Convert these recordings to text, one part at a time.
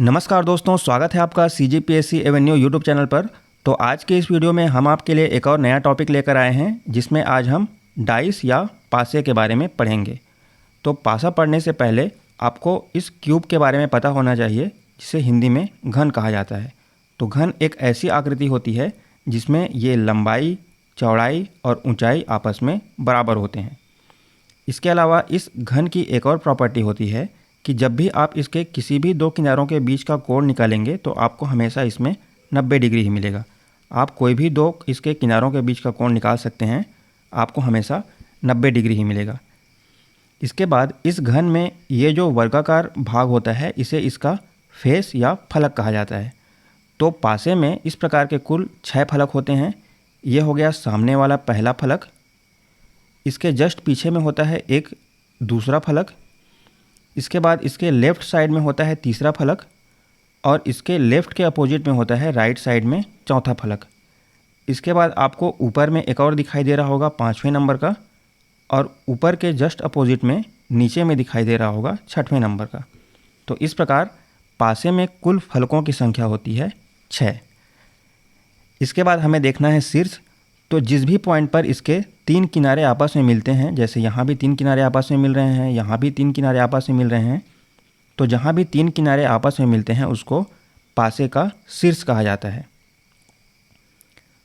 नमस्कार दोस्तों, स्वागत है आपका CGPSC एवेन्यू यूट्यूब चैनल पर। तो आज के इस वीडियो में हम आपके लिए एक और नया टॉपिक लेकर आए हैं, जिसमें आज हम डाइस या पासे के बारे में पढ़ेंगे। तो पासा पढ़ने से पहले आपको इस क्यूब के बारे में पता होना चाहिए, जिसे हिंदी में घन कहा जाता है। तो घन एक ऐसी आकृति होती है जिसमें ये लंबाई, चौड़ाई और ऊंचाई आपस में बराबर होते हैं। इसके अलावा इस घन की एक और प्रॉपर्टी होती है कि जब भी आप इसके किसी भी दो किनारों के बीच का कोण निकालेंगे तो आपको हमेशा इसमें 90 डिग्री ही मिलेगा। आप कोई भी दो इसके किनारों के बीच का कोण निकाल सकते हैं, आपको हमेशा 90 डिग्री ही मिलेगा। इसके बाद इस घन में ये जो वर्गाकार भाग होता है, इसे इसका फेस या फलक कहा जाता है। तो पासे में इस प्रकार के कुल 6 फलक होते हैं। ये हो गया सामने वाला पहला फलक। इसके जस्ट पीछे में होता है एक दूसरा फलक। इसके बाद इसके लेफ़्ट साइड में होता है तीसरा फलक, और इसके लेफ़्ट के अपोजिट में होता है राइट साइड में चौथा फलक। इसके बाद आपको ऊपर में एक और दिखाई दे रहा होगा 5वें नंबर का, और ऊपर के जस्ट अपोजिट में नीचे में दिखाई दे रहा होगा 6वें नंबर का। तो इस प्रकार पासे में कुल फलकों की संख्या होती है 6। इसके बाद हमें देखना है शीर्ष। तो जिस भी पॉइंट पर इसके 3 किनारे आपस में मिलते हैं, जैसे यहाँ भी 3 किनारे आपस में मिल रहे हैं, यहाँ भी 3 किनारे आपस में मिल रहे हैं, तो जहाँ भी 3 किनारे आपस में मिलते हैं उसको पासे का शीर्ष कहा जाता है।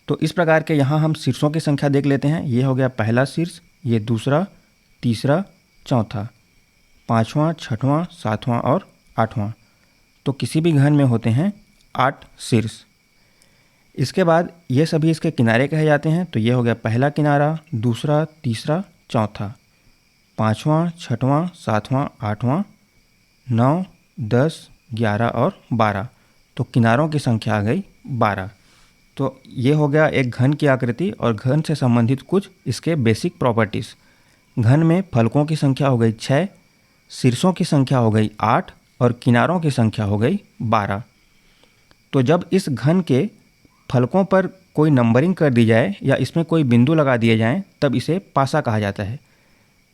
तो इस प्रकार के यहाँ हम शीर्षों की संख्या देख लेते हैं। ये हो गया पहला शीर्ष, ये दूसरा, तीसरा, चौथा, 5वां, 6वां, 7वां और 8वां। तो किसी भी घन में होते हैं 8 शीर्ष। इसके बाद ये सभी इसके किनारे कहे जाते हैं। तो ये हो गया पहला किनारा, दूसरा, तीसरा, चौथा, 5वां, 6वां, 7वां, 8वां, 9, 10, 11 और 12। तो किनारों की संख्या आ गई 12। तो ये हो गया एक घन की आकृति और घन से संबंधित कुछ इसके बेसिक प्रॉपर्टीज़। घन में फलकों की संख्या हो गई 6, शीर्षों की संख्या हो गई 8 और किनारों की संख्या हो गई 12। तो जब इस घन के फलकों पर कोई नंबरिंग कर दी जाए या इसमें कोई बिंदु लगा दिए जाएं, तब इसे पासा कहा जाता है।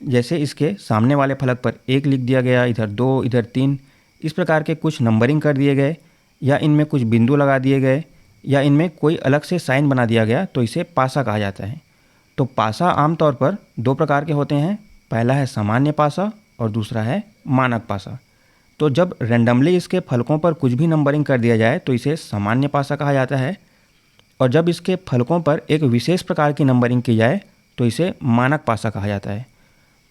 जैसे इसके सामने वाले फलक पर 1 लिख दिया गया, इधर 2, इधर 3, इस प्रकार के कुछ नंबरिंग कर दिए गए, या इनमें कुछ बिंदु लगा दिए गए, या इनमें कोई अलग से साइन बना दिया गया, तो इसे पासा कहा जाता है। तो पासा आमतौर पर 2 प्रकार के होते हैं। पहला है सामान्य पासा और दूसरा है मानक पासा। तो जब रैंडमली इसके फलकों पर कुछ भी नंबरिंग कर दिया जाए तो इसे सामान्य पासा कहा जाता है, और जब इसके फलकों पर एक विशेष प्रकार की नंबरिंग की जाए तो इसे मानक पासा कहा जाता है।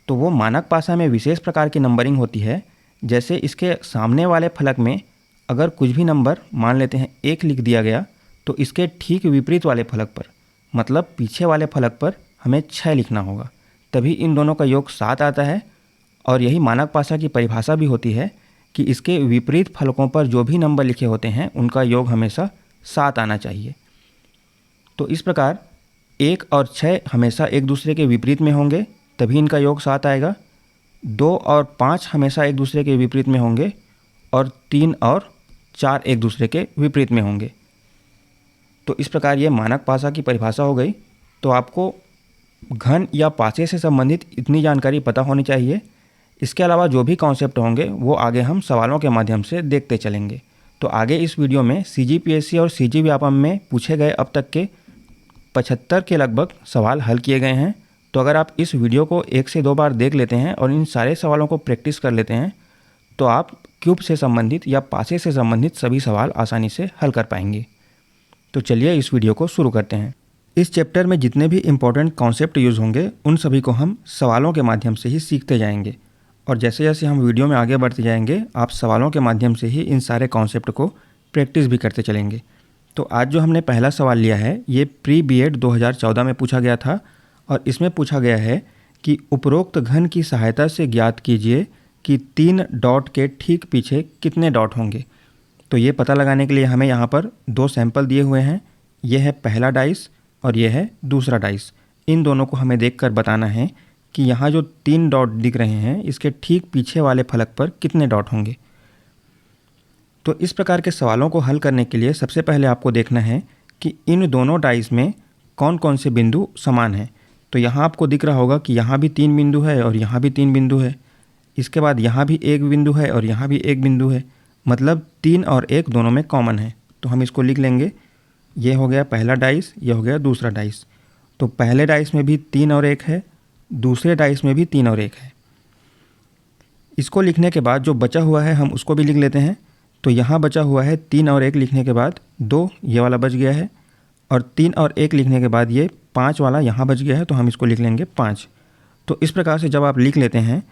तो वो मानक पासा में विशेष प्रकार की नंबरिंग होती है। जैसे इसके सामने वाले फलक में अगर कुछ भी नंबर मान लेते हैं 1 लिख दिया गया, तो इसके ठीक विपरीत वाले फलक पर, मतलब पीछे वाले फलक पर हमें 6 लिखना होगा, तभी इन दोनों का योग 7 आता है। और यही मानक पासा की परिभाषा भी होती है कि इसके विपरीत फलकों पर जो भी नंबर लिखे होते हैं उनका योग हमेशा 7 आना चाहिए। तो इस प्रकार 1 और 6 हमेशा एक दूसरे के विपरीत में होंगे, तभी इनका योग 7 आएगा। 2 और 5 हमेशा एक दूसरे के विपरीत में होंगे, और 3 और 4 एक दूसरे के विपरीत में होंगे। तो इस प्रकार ये मानक पासा की परिभाषा हो गई। तो आपको घन या पासे से संबंधित इतनी जानकारी पता होनी चाहिए। इसके अलावा जो भी कॉन्सेप्ट होंगे वो आगे हम सवालों के माध्यम से देखते चलेंगे। तो आगे इस वीडियो में CGPSC और CG व्यापम में पूछे गए अब तक के 75 के लगभग सवाल हल किए गए हैं। तो अगर आप इस वीडियो को 1 से 2 बार देख लेते हैं और इन सारे सवालों को प्रैक्टिस कर लेते हैं, तो आप क्यूब से संबंधित या पासे से संबंधित सभी सवाल आसानी से हल कर पाएंगे। तो चलिए इस वीडियो को शुरू करते हैं। इस चैप्टर में जितने भी इम्पोर्टेंट कॉन्सेप्ट यूज़ होंगे उन सभी को हम सवालों के माध्यम से ही सीखते जाएंगे, और जैसे जैसे हम वीडियो में आगे बढ़ते जाएंगे आप सवालों के माध्यम से ही इन सारे कॉन्सेप्ट को प्रैक्टिस भी करते चलेंगे। तो आज जो हमने पहला सवाल लिया है ये प्री बीएड 2014 में पूछा गया था, और इसमें पूछा गया है कि उपरोक्त घन की सहायता से ज्ञात कीजिए कि 3 डॉट के ठीक पीछे कितने डॉट होंगे। तो ये पता लगाने के लिए हमें यहाँ पर 2 सैंपल दिए हुए हैं। ये है पहला डाइस और ये है दूसरा डाइस। इन दोनों को हमें देखकर बताना है कि यहाँ जो 3 डॉट दिख रहे हैं इसके ठीक पीछे वाले फलक पर कितने डॉट होंगे। तो इस प्रकार के सवालों को हल करने के लिए सबसे पहले आपको देखना है कि इन दोनों डाइस में कौन कौन से बिंदु समान हैं। तो यहाँ आपको दिख रहा होगा कि यहाँ भी 3 बिंदु है और यहाँ भी 3 बिंदु है। इसके बाद यहाँ भी एक बिंदु है और यहाँ भी एक बिंदु है। मतलब 3 और 1 दोनों में कॉमन है। तो हम इसको लिख लेंगे, ये हो गया पहला डाइस, ये हो गया दूसरा डाइस। तो पहले डाइस में भी 3 और 1 है, दूसरे डाइस में भी 3 और 1 है। इसको लिखने के बाद जो बचा हुआ है हम उसको भी लिख लेते हैं। तो यहाँ बचा हुआ है 3 और 1 लिखने के बाद 2 ये वाला बच गया है, और 3 और 1 लिखने के बाद ये 5 वाला यहाँ बच गया है, तो हम इसको लिख लेंगे 5। तो इस प्रकार से जब आप लिख लेते हैं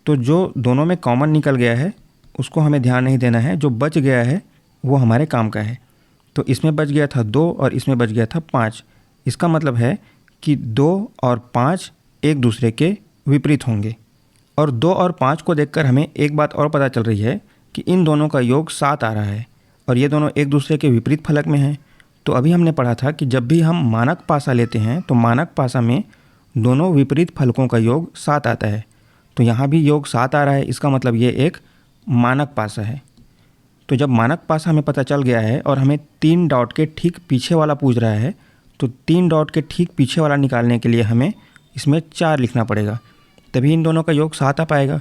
तो जो दोनों में कॉमन निकल गया है उसको हमें ध्यान नहीं देना है, जो बच गया है वो हमारे काम का है। तो इसमें बच गया था 2 और इसमें बच गया था 5। इसका मतलब है कि 2 और 5 एक दूसरे के विपरीत होंगे। और 2 और 5 को देखकर हमें एक बात और पता चल रही है कि इन दोनों का योग 7 आ रहा है, और ये दोनों एक दूसरे के विपरीत फलक में हैं। तो अभी हमने पढ़ा था कि जब भी हम मानक पासा लेते हैं तो मानक पासा में दोनों विपरीत फलकों का योग 7 आता है। तो यहाँ भी योग 7 आ रहा है, इसका मतलब ये एक मानक पासा है। तो जब मानक पासा हमें पता चल गया है और हमें 3 डॉट के ठीक पीछे वाला पूछ रहा है, तो 3 डॉट के ठीक पीछे वाला निकालने के लिए हमें इसमें 4 लिखना पड़ेगा, तभी इन दोनों का योग 7 आ पाएगा।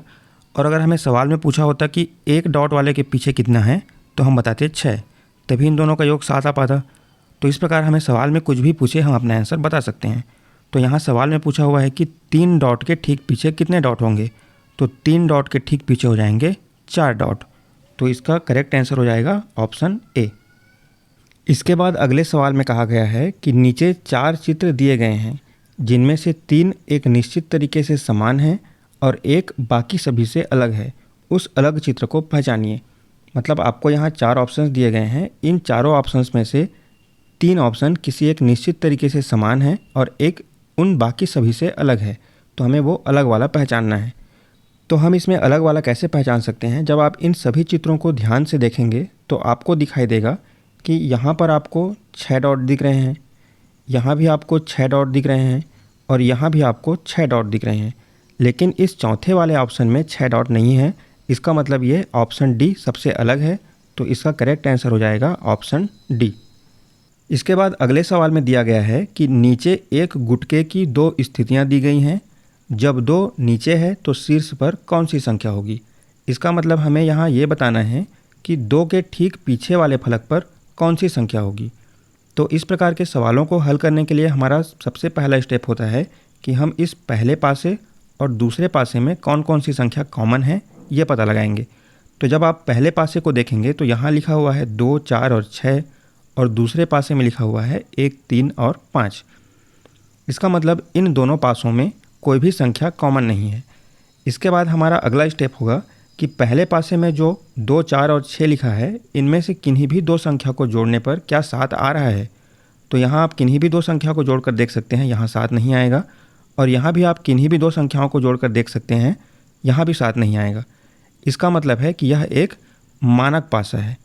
और अगर हमें सवाल में पूछा होता कि 1 डॉट वाले के पीछे कितना है, तो हम बताते 6, तभी इन दोनों का योग 7 आ पाता। तो इस प्रकार हमें सवाल में कुछ भी पूछे हम अपना आंसर बता सकते हैं। तो यहाँ सवाल में पूछा हुआ है कि 3 डॉट के ठीक पीछे कितने डॉट होंगे, तो 3 डॉट के ठीक पीछे हो जाएंगे 4 डॉट। तो इसका करेक्ट आंसर हो जाएगा ऑप्शन ए। इसके बाद अगले सवाल में कहा गया है कि नीचे 4 चित्र दिए गए हैं, जिनमें से 3 एक निश्चित तरीके से समान हैं और एक बाकी सभी से अलग है। उस अलग चित्र को पहचानिए। मतलब आपको यहाँ 4 ऑप्शंस दिए गए हैं, इन चारों ऑप्शंस में से 3 ऑप्शन किसी एक निश्चित तरीके से समान है और एक उन बाकी सभी से अलग है। तो हमें वो अलग वाला पहचानना है। तो हम इसमें अलग वाला कैसे पहचान सकते हैं? जब आप इन सभी चित्रों को ध्यान से देखेंगे तो आपको दिखाई देगा कि यहाँ पर आपको 6 डॉट दिख रहे हैं, यहाँ भी आपको 6 डॉट दिख रहे हैं, और यहाँ भी आपको 6 डॉट दिख रहे हैं। लेकिन इस चौथे वाले ऑप्शन में 6 डॉट नहीं है। इसका मतलब ये ऑप्शन डी सबसे अलग है। तो इसका करेक्ट आंसर हो जाएगा ऑप्शन डी। इसके बाद अगले सवाल में दिया गया है कि नीचे एक गुटके की 2 स्थितियां दी गई हैं। जब 2 नीचे है तो शीर्ष पर कौन सी संख्या होगी? इसका मतलब हमें यहाँ ये बताना है कि 2 के ठीक पीछे वाले फलक पर कौन सी संख्या होगी। तो इस प्रकार के सवालों को हल करने के लिए हमारा सबसे पहला स्टेप होता है कि हम इस पहले पासे और दूसरे पासे में कौन कौन सी संख्या कॉमन है ये पता लगाएंगे। तो जब आप पहले पासे को देखेंगे तो यहाँ लिखा हुआ है 2, 4 और 6, और दूसरे पासे में लिखा हुआ है 1, 3 और 5। इसका मतलब इन दोनों पासों में कोई भी संख्या कॉमन नहीं है। इसके बाद हमारा अगला स्टेप होगा कि पहले पासे में जो 2, 4 और 6 लिखा है, इनमें से किन्हीं भी 2 संख्या को जोड़ने पर क्या 7 आ रहा है? तो यहाँ आप किन्हीं भी 2 संख्या को जोड़कर देख सकते हैं, यहाँ 7 नहीं आएगा। और यहाँ भी आप किन्हीं भी 2 संख्याओं को जोड़कर देख सकते हैं, यहाँ भी 7 नहीं आएगा। इसका मतलब है कि यह एक मानक पासा है।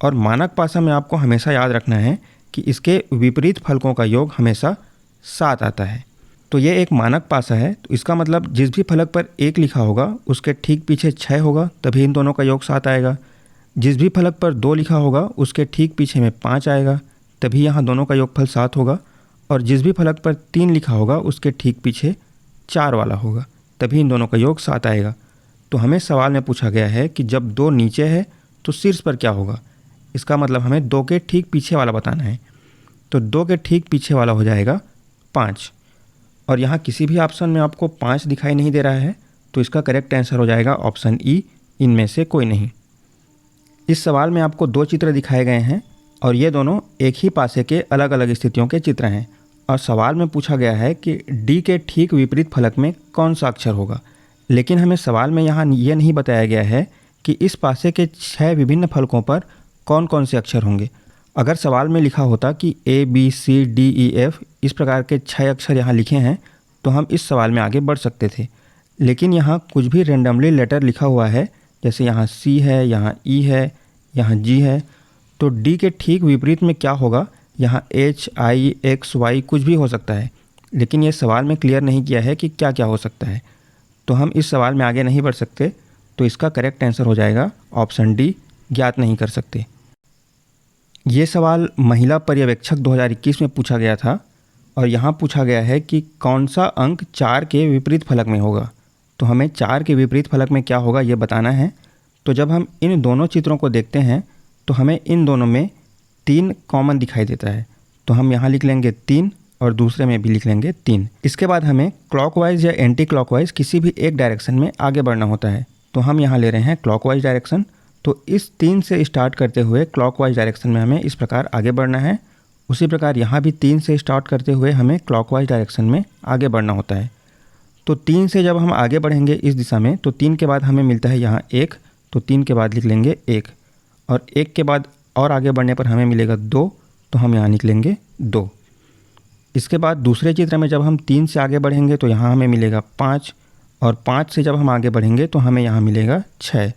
और मानक पासा में आपको हमेशा याद रखना है कि इसके विपरीत फलकों का योग हमेशा 7 आता है। तो ये एक मानक पासा है। तो इसका मतलब जिस भी फलक पर 1 लिखा होगा उसके ठीक पीछे 6 होगा, तभी इन दोनों का योग 7 आएगा। जिस भी फलक पर 2 लिखा होगा उसके ठीक पीछे में 5 आएगा, तभी यहाँ दोनों का योगफल 7 होगा। और जिस भी फलक पर 3 लिखा होगा उसके ठीक पीछे 4 वाला होगा, तभी इन दोनों का योग 7 आएगा। तो हमें सवाल में पूछा गया है कि जब 2 नीचे है तो शीर्ष पर क्या होगा? इसका मतलब हमें 2 के ठीक पीछे वाला बताना है। तो 2 के ठीक पीछे वाला हो जाएगा 5। और यहाँ किसी भी ऑप्शन में आपको 5 दिखाई नहीं दे रहा है, तो इसका करेक्ट आंसर हो जाएगा ऑप्शन ई, इनमें से कोई नहीं। इस सवाल में आपको 2 चित्र दिखाए गए हैं और ये दोनों एक ही पासे के अलग अलग स्थितियों के चित्र हैं। और सवाल में पूछा गया है कि डी के ठीक विपरीत फलक में कौन सा अक्षर होगा। लेकिन हमें सवाल में यहाँ ये नहीं बताया गया है कि इस पासे के 6 विभिन्न फलकों पर कौन कौन से अक्षर होंगे। अगर सवाल में लिखा होता कि A, B, C, D, E, F इस प्रकार के 6 अक्षर यहाँ लिखे हैं तो हम इस सवाल में आगे बढ़ सकते थे। लेकिन यहाँ कुछ भी रेंडमली लेटर लिखा हुआ है, जैसे यहाँ C है, यहाँ E है, यहाँ G है। तो D के ठीक विपरीत में क्या होगा? यहाँ H, I, X, Y कुछ भी हो सकता है, लेकिन ये सवाल में क्लियर नहीं किया है कि क्या क्या हो सकता है। तो हम इस सवाल में आगे नहीं बढ़ सकते। तो इसका करेक्ट आंसर हो जाएगा ऑप्शन डी, ज्ञात नहीं कर सकते। ये सवाल महिला पर्यवेक्षक 2021 में पूछा गया था और यहाँ पूछा गया है कि कौन सा अंक 4 के विपरीत फलक में होगा। तो हमें 4 के विपरीत फलक में क्या होगा ये बताना है। तो जब हम इन दोनों चित्रों को देखते हैं तो हमें इन दोनों में 3 कॉमन दिखाई देता है। तो हम यहाँ लिख लेंगे 3 और दूसरे में भी लिख लेंगे 3। इसके बाद हमें क्लॉकवाइज या एंटी क्लॉकवाइज किसी भी एक डायरेक्शन में आगे बढ़ना होता है। तो हम यहाँ ले रहे हैं क्लॉकवाइज डायरेक्शन। तो इस 3 से स्टार्ट करते हुए क्लॉकवाइज डायरेक्शन में हमें इस प्रकार आगे बढ़ना है। उसी प्रकार यहाँ भी 3 से स्टार्ट करते हुए हमें क्लॉकवाइज डायरेक्शन में आगे बढ़ना होता है। तो 3 से जब हम आगे बढ़ेंगे इस दिशा में तो 3 के बाद हमें मिलता है यहाँ 1, तो 3 के बाद लिख लेंगे 1 और 1 के बाद और आगे बढ़ने पर हमें मिलेगा 2, तो हम यहाँ लिख लेंगे 2। इसके बाद दूसरे चित्र में जब हम 3 से आगे बढ़ेंगे तो यहाँ हमें मिलेगा 5 और 5 से जब हम आगे बढ़ेंगे तो हमें यहाँ मिलेगा 6,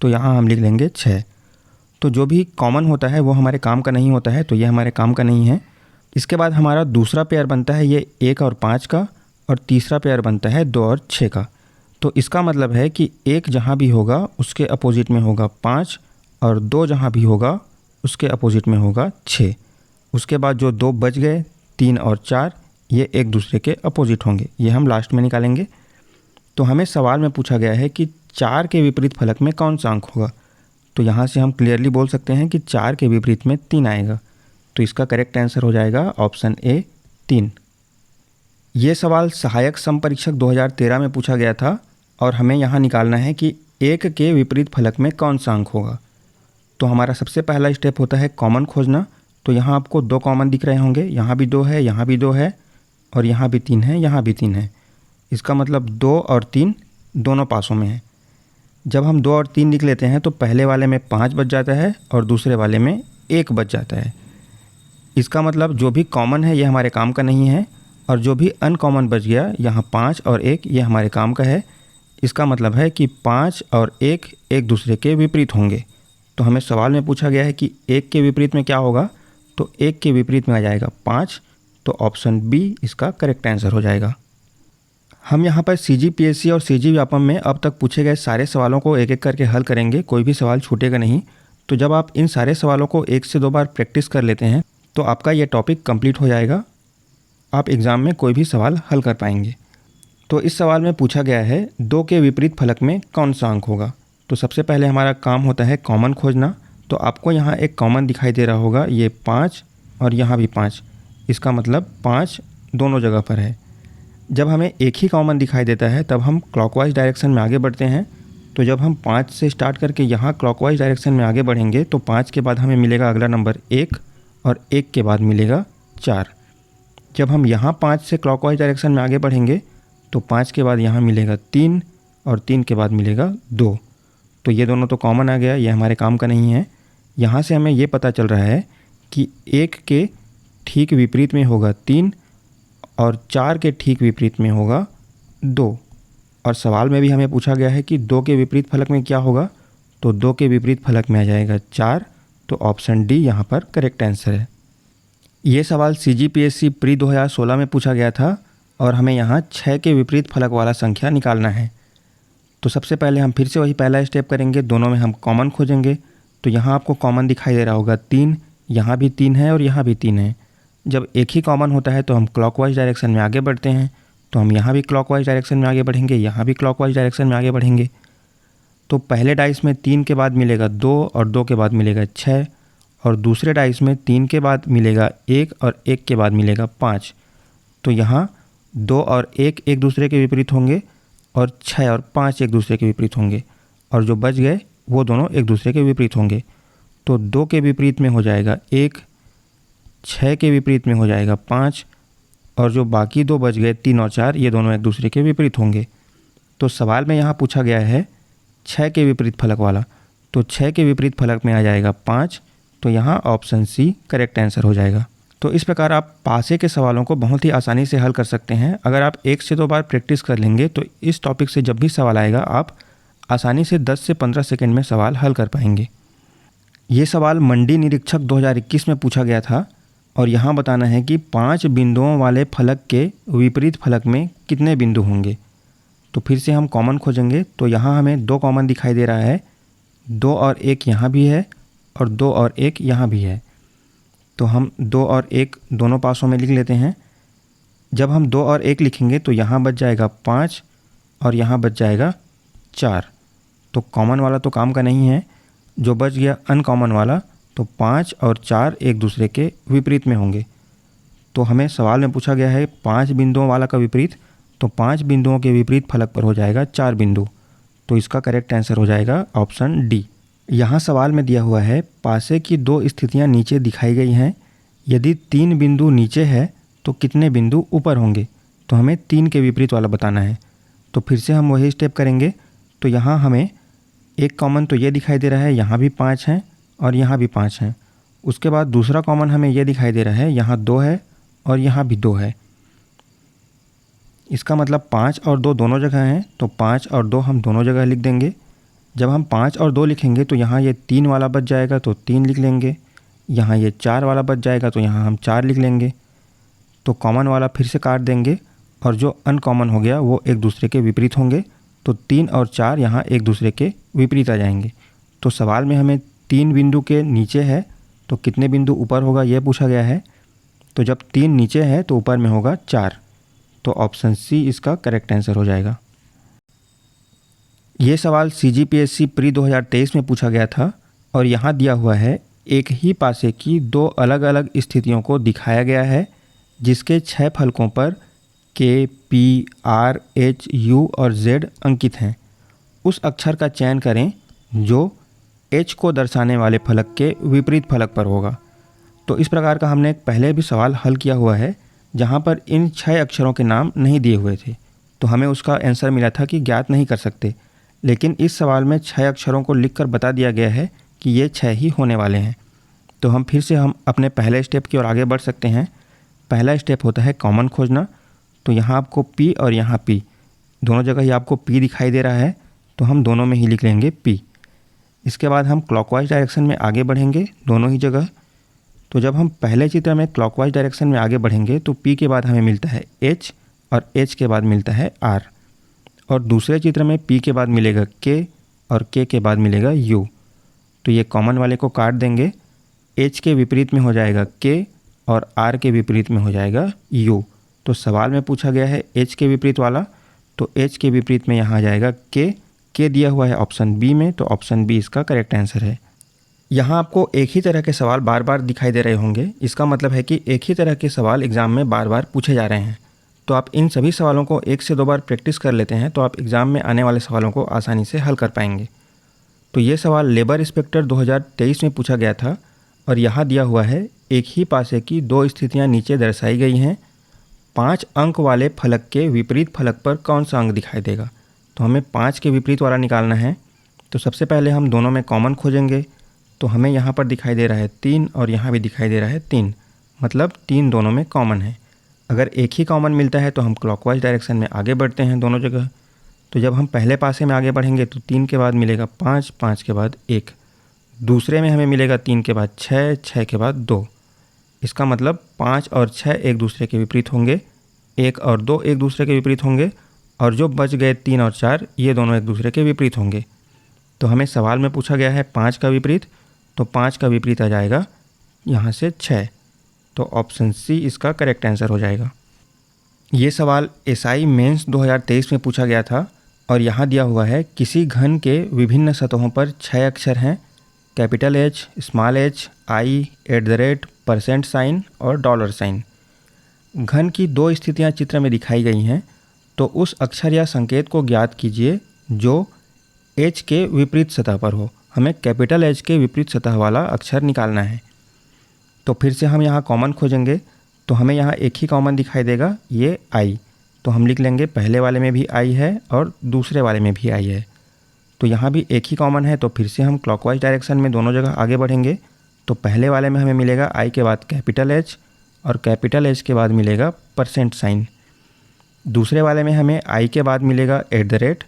तो यहाँ हम लिख लेंगे 6। तो जो भी कॉमन होता है वो हमारे काम का नहीं होता है, तो ये हमारे काम का नहीं है। इसके बाद हमारा दूसरा पेयर बनता है ये 1 और 5 का और तीसरा पेयर बनता है 2 और 6 का। तो इसका मतलब है कि 1 जहाँ भी होगा उसके अपोजिट में होगा 5 और 2 जहाँ भी होगा उसके अपोजिट में होगा 6। उसके बाद जो 2 बच गए 3 और 4 ये एक दूसरे के अपोजिट होंगे, ये हम लास्ट में निकालेंगे। तो हमें सवाल में पूछा गया है कि 4 के विपरीत फलक में कौन सा अंक होगा। तो यहाँ से हम क्लियरली बोल सकते हैं कि 4 के विपरीत में 3 आएगा। तो इसका करेक्ट आंसर हो जाएगा ऑप्शन ए 3। ये सवाल सहायक समपरीक्षक 2013 में पूछा गया था और हमें यहाँ निकालना है कि 1 के विपरीत फलक में कौन सा अंक होगा। तो हमारा सबसे पहला स्टेप होता है कॉमन खोजना। तो यहाँ आपको 2 कॉमन दिख रहे होंगे, यहाँ भी 2 है, यहाँ भी 2 है और यहाँ भी 3 है, यहाँ भी 3 है। इसका मतलब 2 और 3 दोनों पासों में है। जब हम 2 और 3 लिख लेते हैं तो पहले वाले में 5 बच जाता है और दूसरे वाले में 1 बच जाता है। इसका मतलब जो भी कॉमन है ये हमारे काम का नहीं है और जो भी अनकॉमन बच गया यहाँ 5 और 1 ये हमारे काम का है। इसका मतलब है कि 5 और 1 एक दूसरे के विपरीत होंगे। तो हमें सवाल में पूछा गया है कि 1 के विपरीत में क्या होगा, तो 1 के विपरीत में आ जाएगा 5, तो ऑप्शन बी इसका करेक्ट आंसर हो जाएगा। हम यहाँ पर CGPSC और CG व्यापम में अब तक पूछे गए सारे सवालों को एक एक करके हल करेंगे, कोई भी सवाल छूटेगा नहीं। तो जब आप इन सारे सवालों को 1 से 2 बार प्रैक्टिस कर लेते हैं तो आपका ये टॉपिक कंप्लीट हो जाएगा, आप एग्ज़ाम में कोई भी सवाल हल कर पाएंगे। तो इस सवाल में पूछा गया है 2 के विपरीत फलक में कौन सा अंक होगा। तो सबसे पहले हमारा काम होता है कॉमन खोजना। तो आपको यहाँ एक कॉमन दिखाई दे रहा होगा, ये 5 और यहाँ भी 5, इसका मतलब 5 दोनों जगह पर है। जब हमें एक ही कॉमन दिखाई देता है तब हम क्लॉकवाइज डायरेक्शन में आगे बढ़ते हैं। तो जब हम 5 से स्टार्ट करके यहाँ क्लॉकवाइज डायरेक्शन में आगे बढ़ेंगे तो 5 के बाद हमें मिलेगा अगला नंबर 1 और 1 के बाद मिलेगा 4। जब हम यहाँ 5 से क्लॉकवाइज डायरेक्शन में आगे बढ़ेंगे तो 5 के बाद यहाँ मिलेगा 3 और 3 के बाद मिलेगा 2। तो ये दोनों तो कॉमन आ गया, ये हमारे काम का नहीं है। यहाँ से हमें ये पता चल रहा है कि 1 के ठीक विपरीत में होगा 3 और 4 के ठीक विपरीत में होगा 2। और सवाल में भी हमें पूछा गया है कि 2 के विपरीत फलक में क्या होगा, तो 2 के विपरीत फलक में आ जाएगा 4, तो ऑप्शन डी यहाँ पर करेक्ट आंसर है। ये सवाल CGPSC प्री 2016 में पूछा गया था और हमें यहाँ 6 के विपरीत फलक वाला संख्या निकालना है। तो सबसे पहले हम फिर से वही पहला स्टेप करेंगे, दोनों में हम कॉमन खोजेंगे। तो यहाँ आपको कॉमन दिखाई दे रहा होगा 3, यहाँ भी 3 है और यहाँ भी 3 है। जब एक ही कॉमन होता है तो हम क्लॉकवाइज डायरेक्शन में आगे बढ़ते हैं। तो हम यहाँ भी क्लॉकवाइज डायरेक्शन में आगे बढ़ेंगे, यहाँ भी क्लॉकवाइज डायरेक्शन में आगे बढ़ेंगे। तो पहले डाइस में 3 के बाद मिलेगा 2 और 2 के बाद मिलेगा 6 और दूसरे डाइस में 3 के बाद मिलेगा 1 और 1 के बाद मिलेगा 5। तो यहाँ 2 और 1 एक दूसरे के विपरीत होंगे और 6 और 5 एक दूसरे के विपरीत होंगे और जो बच गए वो दोनों एक दूसरे के विपरीत होंगे। तो 2 के विपरीत में हो जाएगा 1, 6 के विपरीत में हो जाएगा 5 और जो बाकी 2 बच गए 3 और 4 ये दोनों एक दूसरे के विपरीत होंगे। तो सवाल में यहाँ पूछा गया है 6 के विपरीत फलक वाला, तो 6 के विपरीत फलक में आ जाएगा 5, तो यहाँ ऑप्शन सी करेक्ट आंसर हो जाएगा। तो इस प्रकार आप पासे के सवालों को बहुत ही आसानी से हल कर सकते हैं। अगर आप 1 से 2 बार प्रैक्टिस कर लेंगे तो इस टॉपिक से जब भी सवाल आएगा आप आसानी से 10 से 15 सेकंड में सवाल हल कर पाएंगे। ये सवाल मंडी निरीक्षक 2021 में पूछा गया था और यहाँ बताना है कि 5 बिंदुओं वाले फलक के विपरीत फलक में कितने बिंदु होंगे। तो फिर से हम कॉमन खोजेंगे। तो यहाँ हमें 2 कॉमन दिखाई दे रहा है, 2 और 1 यहाँ भी है और 2 और 1 यहाँ भी है। तो हम 2 और 1 दोनों पासों में लिख लेते हैं। जब हम 2 और 1 लिखेंगे तो यहाँ बच जाएगा 5 और यहाँ बच जाएगा 4। तो कॉमन वाला तो काम का नहीं है, जो बच गया अनकॉमन वाला, तो 5 और 4 एक दूसरे के विपरीत में होंगे। तो हमें सवाल में पूछा गया है 5 बिंदुओं वाला का विपरीत, तो 5 बिंदुओं के विपरीत फलक पर हो जाएगा 4 बिंदु। तो इसका करेक्ट आंसर हो जाएगा ऑप्शन डी। यहाँ सवाल में दिया हुआ है पासे की 2 स्थितियाँ नीचे दिखाई गई हैं, यदि 3 बिंदु नीचे है तो कितने बिंदु ऊपर होंगे। तो हमें 3 के विपरीत वाला बताना है। तो फिर से हम वही स्टेप करेंगे। तो यहाँ हमें एक कॉमन तो ये दिखाई दे रहा है, यहाँ भी 5 हैं और यहाँ भी 5 हैं। उसके बाद दूसरा कॉमन हमें ये दिखाई दे रहा है, यहाँ 2 है और यहाँ भी 2 है। इसका मतलब 5 और 2 दोनों जगह हैं, तो 5 और 2 हम दोनों जगह लिख देंगे। जब हम 5 और 2 लिखेंगे तो यहाँ ये 3 वाला बच जाएगा, तो 3 लिख लेंगे। यहाँ ये 4 वाला बच जाएगा, तो यहाँ हम 4 लिख लेंगे। तो कॉमन वाला फिर से काट देंगे और जो अनकॉमन हो गया वो एक दूसरे के विपरीत होंगे। तो 3 और 4 यहाँ एक दूसरे के विपरीत आ जाएंगे। तो सवाल में हमें 3 बिंदु के नीचे है तो कितने बिंदु ऊपर होगा ये पूछा गया है। तो जब 3 नीचे है तो ऊपर में होगा 4। तो ऑप्शन सी इसका करेक्ट आंसर हो जाएगा। ये सवाल CGPSC प्री 2023 में पूछा गया था और यहाँ दिया हुआ है एक ही पासे की 2 अलग अलग स्थितियों को दिखाया गया है जिसके 6 फलकों पर K, P, R, H, U और Z अंकित हैं। उस अक्षर का चयन करें जो H को दर्शाने वाले फलक के विपरीत फलक पर होगा। तो इस प्रकार का हमने पहले भी सवाल हल किया हुआ है जहाँ पर इन 6 अक्षरों के नाम नहीं दिए हुए थे, तो हमें उसका आंसर मिला था कि ज्ञात नहीं कर सकते। लेकिन इस सवाल में 6 अक्षरों को लिखकर बता दिया गया है कि ये 6 ही होने वाले हैं। तो हम फिर से अपने पहले स्टेप की ओर आगे बढ़ सकते हैं। पहला स्टेप होता है कॉमन खोजना। तो यहाँ आपको P और यहाँ P दोनों जगह ही आपको P दिखाई दे रहा है, तो हम दोनों में ही लिख लेंगे P। इसके बाद हम क्लॉकवाइज डायरेक्शन में आगे बढ़ेंगे दोनों ही जगह। तो जब हम पहले चित्र में क्लॉकवाइज डायरेक्शन में आगे बढ़ेंगे तो P के बाद हमें मिलता है H और H के बाद मिलता है R, और दूसरे चित्र में P के बाद मिलेगा K और K के बाद मिलेगा U। तो ये कॉमन वाले को काट देंगे। H के विपरीत में हो जाएगा K और R के विपरीत में हो जाएगा U। तो सवाल में पूछा गया है H के विपरीत वाला, तो H के विपरीत में यहाँ आ जाएगा K। K दिया हुआ है ऑप्शन बी में, तो ऑप्शन बी इसका करेक्ट आंसर है। यहाँ आपको एक ही तरह के सवाल बार बार दिखाई दे रहे होंगे, इसका मतलब है कि एक ही तरह के सवाल एग्ज़ाम में बार बार पूछे जा रहे हैं। तो आप इन सभी सवालों को 1 से 2 बार प्रैक्टिस कर लेते हैं तो आप एग्ज़ाम में आने वाले सवालों को आसानी से हल कर पाएंगे। तो ये सवाल लेबर इंस्पेक्टर 2023 में पूछा गया था और यहाँ दिया हुआ है एक ही पासे की 2 स्थितियाँ नीचे दर्शाई गई हैं। 5 अंक वाले फलक के विपरीत फलक पर कौन सा अंक दिखाई देगा। तो हमें 5 के विपरीत वाला निकालना है। तो सबसे पहले हम दोनों में कॉमन खोजेंगे। तो हमें यहाँ पर दिखाई दे रहा है 3 और यहाँ भी दिखाई दे रहा है 3, मतलब 3 दोनों में कॉमन है। अगर एक ही कॉमन मिलता है तो हम क्लॉकवाइज डायरेक्शन में आगे बढ़ते हैं दोनों जगह। तो जब हम पहले पासे में आगे बढ़ेंगे तो 3 के बाद मिलेगा 5, 5 के बाद 1, दूसरे में हमें मिलेगा 3 के बाद 6, 6 के बाद 2। इसका मतलब 5 और 6 एक दूसरे के विपरीत होंगे, 1 और 2 एक दूसरे के विपरीत होंगे, और जो बच गए 3 और 4 ये दोनों एक दूसरे के विपरीत होंगे। तो हमें सवाल में पूछा गया है 5 का विपरीत, तो 5 का विपरीत आ जाएगा यहाँ से 6। तो ऑप्शन सी इसका करेक्ट आंसर हो जाएगा। ये सवाल SI मेंस 2023 में पूछा गया था और यहाँ दिया हुआ है किसी घन के विभिन्न सतहों पर 6 अक्षर हैं, capital H, small h, I, %, और $। घन की 2 स्थितियाँ चित्र में दिखाई गई हैं, तो उस अक्षर या संकेत को ज्ञात कीजिए जो H के विपरीत सतह पर हो। हमें कैपिटल H के विपरीत सतह वाला अक्षर निकालना है। तो फिर से हम यहाँ कॉमन खोजेंगे। तो हमें यहाँ एक ही कॉमन दिखाई देगा, ये I। तो हम लिख लेंगे पहले वाले में भी I है और दूसरे वाले में भी I है। तो यहाँ भी एक ही कॉमन है, तो फिर से हम क्लॉकवाइज डायरेक्शन में दोनों जगह आगे बढ़ेंगे। तो पहले वाले में हमें मिलेगा I के बाद कैपिटल H और कैपिटल H के बाद मिलेगा %। दूसरे वाले में हमें I के बाद मिलेगा @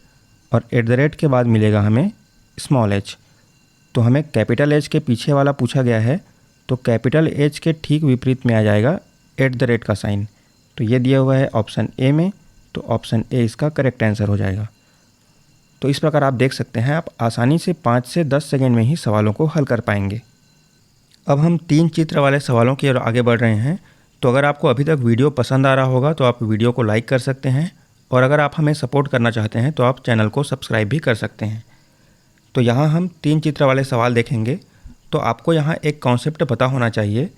और @ के बाद मिलेगा हमें स्मॉल h। तो हमें कैपिटल H के पीछे वाला पूछा गया है, तो कैपिटल H के ठीक विपरीत में आ जाएगा @ का साइन। तो ये दिया हुआ है ऑप्शन ए में, तो ऑप्शन ए इसका करेक्ट आंसर हो जाएगा। तो इस प्रकार आप देख सकते हैं आप आसानी से 5 से 10 सेकेंड में ही सवालों को हल कर पाएंगे। अब हम 3 चित्र वाले सवालों की ओर आगे बढ़ रहे हैं। तो अगर आपको अभी तक वीडियो पसंद आ रहा होगा तो आप वीडियो को लाइक कर सकते हैं, और अगर आप हमें सपोर्ट करना चाहते हैं तो आप चैनल को सब्सक्राइब भी कर सकते हैं। तो यहाँ हम 3 चित्र वाले सवाल देखेंगे। तो आपको यहाँ एक कॉन्सेप्ट पता होना चाहिए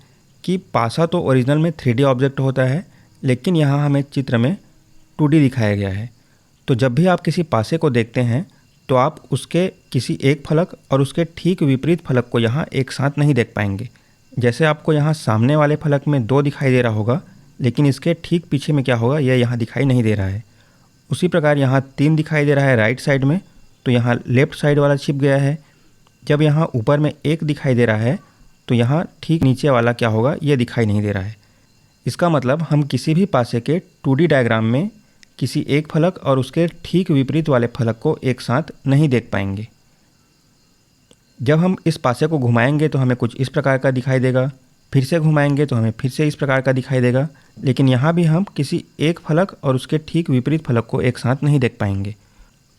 कि पासा तो ओरिजिनल में 3D ऑब्जेक्ट होता है, लेकिन यहाँ हमें चित्र में 2D दिखाया गया है। तो जब भी आप किसी पासे को देखते हैं तो आप उसके किसी एक फलक और उसके ठीक विपरीत फलक को यहाँ एक साथ नहीं देख पाएंगे। जैसे आपको यहाँ सामने वाले फलक में 2 दिखाई दे रहा होगा, लेकिन इसके ठीक पीछे में क्या होगा, यह यहाँ दिखाई नहीं दे रहा है। उसी प्रकार यहाँ 3 दिखाई दे रहा है राइट साइड में, तो यहाँ लेफ़्ट साइड वाला छिप गया है। जब यहाँ ऊपर में 1 दिखाई दे रहा है तो यहाँ ठीक नीचे वाला क्या होगा, यह दिखाई नहीं दे रहा है। इसका मतलब हम किसी भी पासे के 2D डायग्राम में किसी एक फलक और उसके ठीक विपरीत वाले फलक को एक साथ नहीं देख पाएंगे। जब हम इस पासे को घुमाएंगे तो हमें कुछ इस प्रकार का दिखाई देगा, फिर से घुमाएंगे तो हमें फिर से इस प्रकार का दिखाई देगा, लेकिन यहाँ भी हम किसी एक फलक और उसके ठीक विपरीत फलक को एक साथ नहीं देख पाएंगे।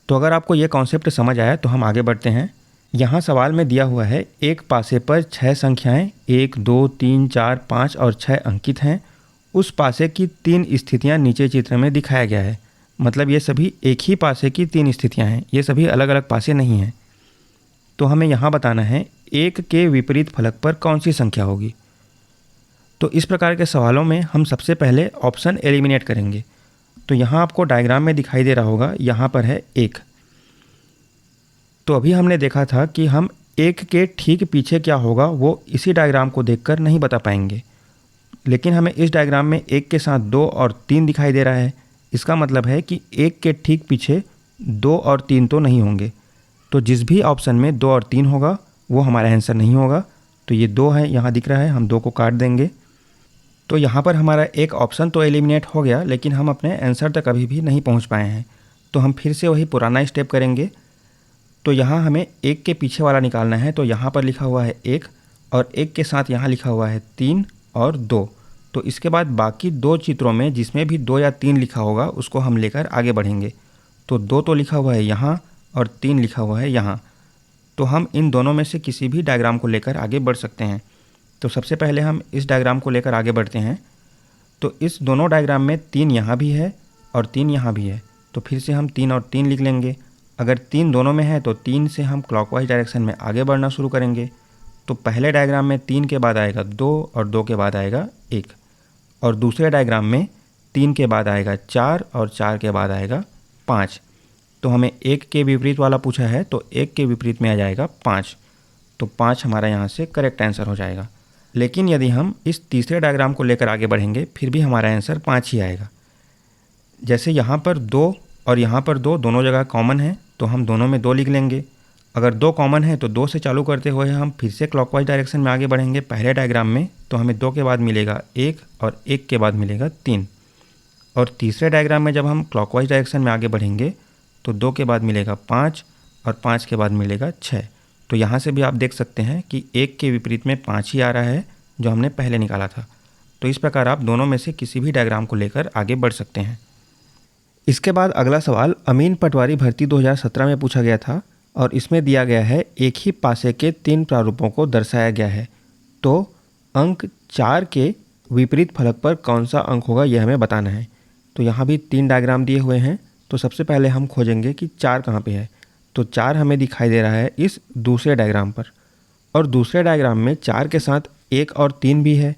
तो अगर आपको ये कॉन्सेप्ट समझ आया तो हम आगे बढ़ते हैं। यहाँ सवाल में दिया हुआ है एक पासे पर 6 संख्याएं 1, 2, 3, 4, 5 और 6 अंकित हैं। उस पासे की 3 स्थितियाँ नीचे चित्र में दिखाया गया है। मतलब ये सभी एक ही पासे की 3 स्थितियाँ हैं, ये सभी अलग अलग पासे नहीं हैं। तो हमें यहाँ बताना है 1 के विपरीत फलक पर कौन सी संख्या होगी। तो इस प्रकार के सवालों में हम सबसे पहले ऑप्शन एलिमिनेट करेंगे। तो यहाँ आपको डायग्राम में दिखाई दे रहा होगा, यहाँ पर है 1। तो अभी हमने देखा था कि हम 1 के ठीक पीछे क्या होगा वो इसी डायग्राम को देखकर नहीं बता पाएंगे, लेकिन हमें इस डायग्राम में 1 के साथ 2 और 3 दिखाई दे रहा है। इसका मतलब है कि 1 के ठीक पीछे 2 और 3 तो नहीं होंगे। तो जिस भी ऑप्शन में 2 और 3 होगा वो हमारा आंसर नहीं होगा। तो ये 2 है, यहाँ दिख रहा है, हम 2 को काट देंगे। तो यहाँ पर हमारा एक ऑप्शन तो एलिमिनेट हो गया, लेकिन हम अपने आंसर तक अभी भी नहीं पहुँच पाए हैं। तो हम फिर से वही पुराना स्टेप करेंगे। तो यहाँ हमें 1 के पीछे वाला निकालना है। तो यहाँ पर लिखा हुआ है 1 और 1 के साथ यहाँ लिखा हुआ है 3 और 2। तो इसके बाद बाकी 2 चित्रों में जिसमें भी 2 या 3 लिखा होगा उसको हम लेकर आगे बढ़ेंगे। तो 2 तो लिखा हुआ है यहाँ और 3 लिखा हुआ है यहाँ। तो हम इन दोनों में से किसी भी डायग्राम को लेकर आगे बढ़ सकते हैं। तो सबसे पहले हम इस डायग्राम को लेकर आगे बढ़ते हैं। तो इस दोनों डायग्राम में 3 यहाँ भी है और 3 यहाँ भी है। तो फिर से हम 3 और 3 लिख लेंगे। अगर 3 दोनों में है तो 3 से हम क्लॉकवाइज डायरेक्शन में आगे बढ़ना शुरू करेंगे। तो पहले डायग्राम में 3 के बाद आएगा 2 और 2 के बाद आएगा 1, और दूसरे डायग्राम में 3 के बाद आएगा 4 और 4 के बाद आएगा 5। तो हमें 1 के विपरीत वाला पूछा है, तो 1 के विपरीत में आ जाएगा 5। तो 5 हमारा यहाँ से करेक्ट आंसर हो जाएगा। लेकिन यदि हम इस तीसरे डायग्राम को लेकर आगे बढ़ेंगे फिर भी हमारा आंसर 5 ही आएगा। जैसे यहाँ पर 2 और यहाँ पर 2 दोनों जगह कॉमन है, तो हम दोनों में 2 लिख लेंगे। अगर 2 कॉमन है तो 2 से चालू करते हुए हम फिर से क्लॉकवाइज डायरेक्शन में आगे बढ़ेंगे पहले डायग्राम में। तो हमें 2 के बाद मिलेगा 1 और 1 के बाद मिलेगा 3। और तीसरे डायग्राम में जब हम क्लॉकवाइज डायरेक्शन में आगे बढ़ेंगे तो 2 के बाद मिलेगा 5 और 5 के बाद मिलेगा 6। तो यहाँ से भी आप देख सकते हैं कि 1 के विपरीत में 5 ही आ रहा है जो हमने पहले निकाला था। तो इस प्रकार आप दोनों में से किसी भी डायग्राम को लेकर आगे बढ़ सकते हैं। इसके बाद अगला सवाल अमीन पटवारी भर्ती 2017 में पूछा गया था और इसमें दिया गया है एक ही पासे के 3 प्रारूपों को दर्शाया गया है। तो अंक 4 के विपरीत फलक पर कौन सा अंक होगा यह हमें बताना है। तो यहाँ भी 3 डायग्राम दिए हुए हैं। तो सबसे पहले हम खोजेंगे कि 4 कहाँ पे है। तो 4 हमें दिखाई दे रहा है इस दूसरे डायग्राम पर, और दूसरे डायग्राम में 4 के साथ 1 और 3 भी है।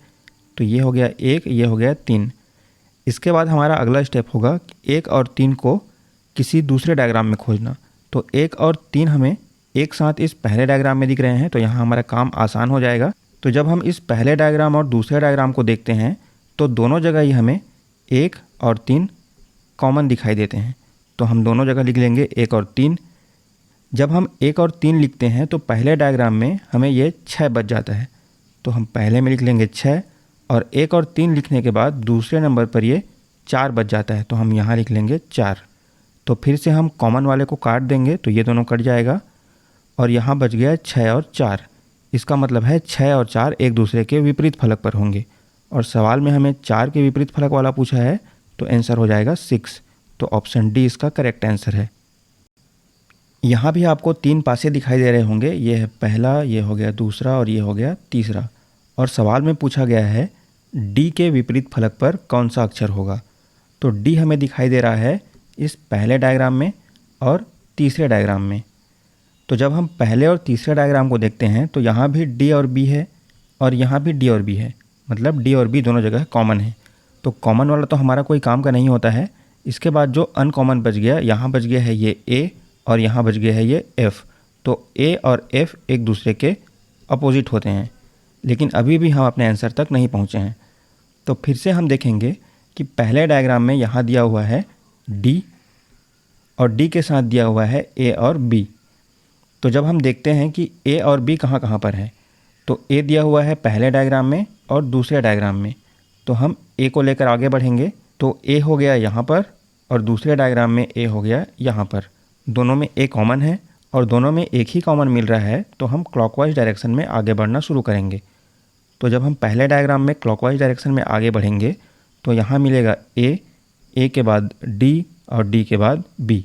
तो ये हो गया 1, ये हो गया 3। इसके बाद हमारा अगला स्टेप होगा 1 और 3 को किसी दूसरे डायग्राम में खोजना। तो 1 और 3 हमें एक साथ इस पहले डायग्राम में दिख रहे हैं, तो यहाँ हमारा काम आसान हो जाएगा। तो जब हम इस पहले डायग्राम और दूसरे डायग्राम को देखते हैं तो दोनों जगह ही हमें 1 और 3 कॉमन दिखाई देते हैं। तो हम दोनों जगह लिख लेंगे 1 और 3। जब हम 1 और 3 लिखते हैं तो पहले डायग्राम में हमें ये 6 बच जाता है। तो हम पहले में लिख लेंगे 6 और 1 और 3 लिखने के बाद दूसरे नंबर पर ये 4 बच जाता है। तो हम यहाँ लिख लेंगे 4। तो फिर से हम कॉमन वाले को काट देंगे तो ये दोनों कट जाएगा और यहाँ बच गया 6 और 4। इसका मतलब है 6 और 4 एक दूसरे के विपरीत फलक पर होंगे, और सवाल में हमें 4 के विपरीत फलक वाला पूछा है, तो आंसर हो जाएगा 6। तो ऑप्शन डी इसका करेक्ट आंसर है। यहाँ भी आपको 3 पासे दिखाई दे रहे होंगे। ये है पहला, ये हो गया दूसरा और ये हो गया तीसरा। और सवाल में पूछा गया है डी के विपरीत फलक पर कौन सा अक्षर होगा। तो डी हमें दिखाई दे रहा है इस पहले डायग्राम में और तीसरे डायग्राम में। तो जब हम पहले और तीसरे डायग्राम को देखते हैं तो यहाँ भी डी और बी है और यहाँ भी डी और बी है, मतलब डी और बी दोनों जगह कॉमन है। तो कॉमन वाला तो हमारा कोई काम का नहीं होता है। इसके बाद जो अनकॉमन बच गया, यहाँ बच गया है ये ए और यहाँ बच गया है ये एफ़। तो ए और एफ़ एक दूसरे के अपोजिट होते हैं, लेकिन अभी भी हम अपने आंसर तक नहीं पहुँचे हैं। तो फिर से हम देखेंगे कि पहले डायग्राम में यहाँ दिया हुआ है डी और डी के साथ दिया हुआ है ए और बी। तो जब हम देखते हैं कि ए और बी कहाँ कहाँ पर है, तो ए दिया हुआ है पहले डायग्राम में और दूसरे डायग्राम में। तो हम ए को लेकर आगे बढ़ेंगे तो ए हो गया यहाँ पर और दूसरे डायग्राम में ए हो गया यहाँ पर। दोनों में ए कॉमन है और दोनों में एक ही कॉमन मिल रहा है, तो हम क्लॉकवाइज डायरेक्शन में आगे बढ़ना शुरू करेंगे। तो जब हम पहले डायग्राम में क्लॉकवाइज डायरेक्शन में आगे बढ़ेंगे तो यहाँ मिलेगा ए के बाद डी और डी के बाद बी।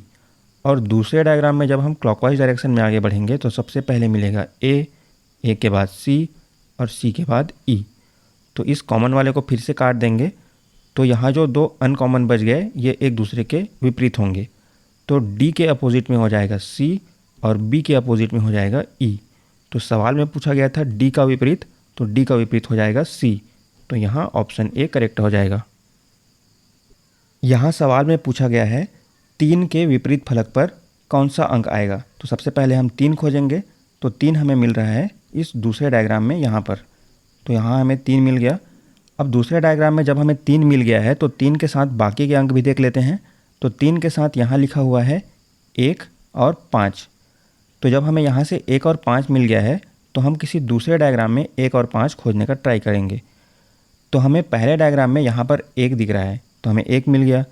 और दूसरे डायग्राम में जब हम क्लॉकवाइज डायरेक्शन में आगे बढ़ेंगे तो सबसे पहले मिलेगा ए के बाद सी और सी के बाद ई। तो इस कॉमन वाले को फिर से काट देंगे तो यहाँ जो दो अनकॉमन बच गए ये एक दूसरे के विपरीत होंगे। तो डी के अपोजिट में हो जाएगा सी और बी के अपोजिट में हो जाएगा ई। तो सवाल में पूछा गया था डी का विपरीत, तो डी का विपरीत हो जाएगा सी। तो यहाँ ऑप्शन ए करेक्ट हो जाएगा। यहाँ सवाल में पूछा गया है 3 के विपरीत फलक पर कौन सा अंक आएगा। तो सबसे पहले हम 3 खोजेंगे। तो 3 हमें मिल रहा है इस दूसरे डायग्राम में यहाँ पर। तो यहाँ हमें 3 मिल गया। अब दूसरे डायग्राम में जब हमें 3 मिल गया है तो 3 के साथ बाकी के अंक भी देख लेते हैं। तो 3 के साथ यहाँ लिखा हुआ है 1 और 5। तो जब हमें यहाँ से 1 और 5 मिल गया है तो हम किसी दूसरे डायग्राम में 1 और 5 खोजने का ट्राई करेंगे। तो हमें पहले डायग्राम में यहाँ पर 1 दिख रहा है, तो हमें 1 मिल गया।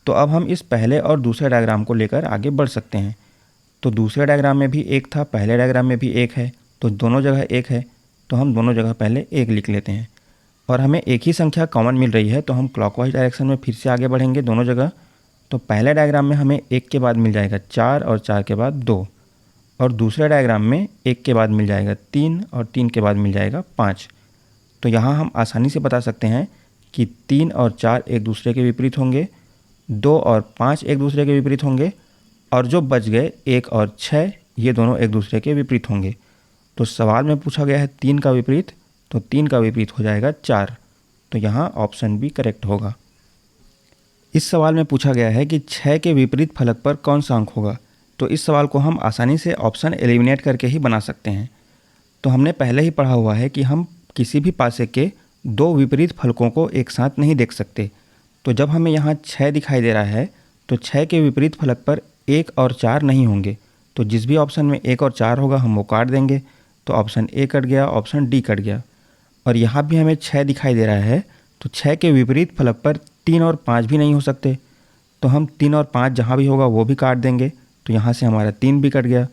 तो अब हम इस पहले और दूसरे डायग्राम को लेकर आगे बढ़ सकते हैं। तो दूसरे डायग्राम में भी 1 था, पहले डायग्राम में भी 1 है, तो दोनों जगह 1 है। तो हम दोनों जगह पहले 1 लिख लेते हैं और हमें एक ही संख्या कॉमन मिल रही है, तो हम क्लॉकवाइज डायरेक्शन में फिर से आगे बढ़ेंगे दोनों जगह। तो पहले डायग्राम में हमें 1 के बाद मिल जाएगा 4 और 4 के बाद 2, और दूसरे डायग्राम में 1 के बाद मिल जाएगा 3 और 3 के बाद मिल जाएगा 5। तो यहाँ हम आसानी से बता सकते हैं कि 3 और 4 एक दूसरे के विपरीत होंगे, 2 और 5 एक दूसरे के विपरीत होंगे, और जो बच गए 1 और 6 ये दोनों एक दूसरे के विपरीत होंगे। तो सवाल में पूछा गया है 3 का विपरीत, तो 3 का विपरीत हो जाएगा 4। तो यहाँ ऑप्शन बी करेक्ट होगा। इस सवाल में पूछा गया है कि 6 के विपरीत फलक पर कौन सा अंक होगा। तो इस सवाल को हम आसानी से ऑप्शन एलिमिनेट करके ही बना सकते हैं। तो हमने पहले ही पढ़ा हुआ है कि हम किसी भी पासे के 2 विपरीत फलकों को एक साथ नहीं देख सकते। तो जब हमें यहाँ 6 दिखाई दे रहा है तो 6 के विपरीत फलक पर 1 और 4 नहीं होंगे। तो जिस भी ऑप्शन में 1 और 4 होगा हम वो काट देंगे। तो ऑप्शन ए कट गया, ऑप्शन डी कट गया। और यहाँ भी हमें 6 दिखाई दे रहा है, तो 6 के विपरीत फलक पर 3 और 5 भी नहीं हो सकते। तो हम 3 और 5 जहाँ भी होगा वो भी काट देंगे। तो यहाँ से हमारा 3 भी कट गया।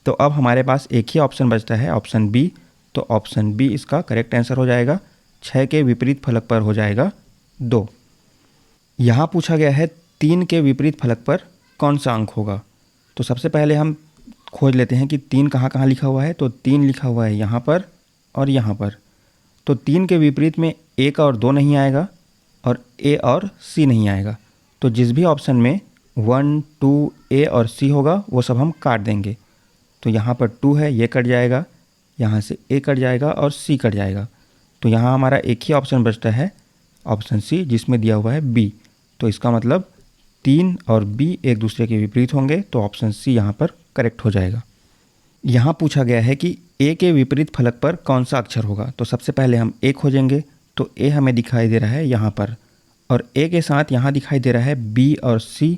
तो अब हमारे पास एक ही ऑप्शन बचता है, ऑप्शन बी। तो ऑप्शन बी इसका करेक्ट आंसर हो जाएगा। 6 के विपरीत फलक पर हो जाएगा 2। यहाँ पूछा गया है 3 के विपरीत फलक पर कौन सा अंक होगा। तो सबसे पहले हम खोज लेते हैं कि 3 कहाँ कहाँ लिखा हुआ है। तो 3 लिखा हुआ है यहाँ पर और यहाँ पर। तो 3 के विपरीत में 1 और 2 नहीं आएगा और ए और सी नहीं आएगा। तो जिस भी ऑप्शन में 1, 2, ए और सी होगा वो सब हम काट देंगे। तो यहाँ पर 2 है, ये कट जाएगा, यहाँ से ए कट जाएगा और सी कट जाएगा। तो यहाँ हमारा एक ही ऑप्शन बचता है, ऑप्शन सी, जिसमें दिया हुआ है बी। तो इसका मतलब 3 और बी एक दूसरे के विपरीत होंगे। तो ऑप्शन सी यहाँ पर करेक्ट हो जाएगा। यहाँ पूछा गया है कि ए के विपरीत फलक पर कौन सा अक्षर होगा। तो सबसे पहले हम ए खोजेंगे। तो ए हमें दिखाई दे रहा है यहाँ पर, और ए के साथ यहाँ दिखाई दे रहा है बी और सी।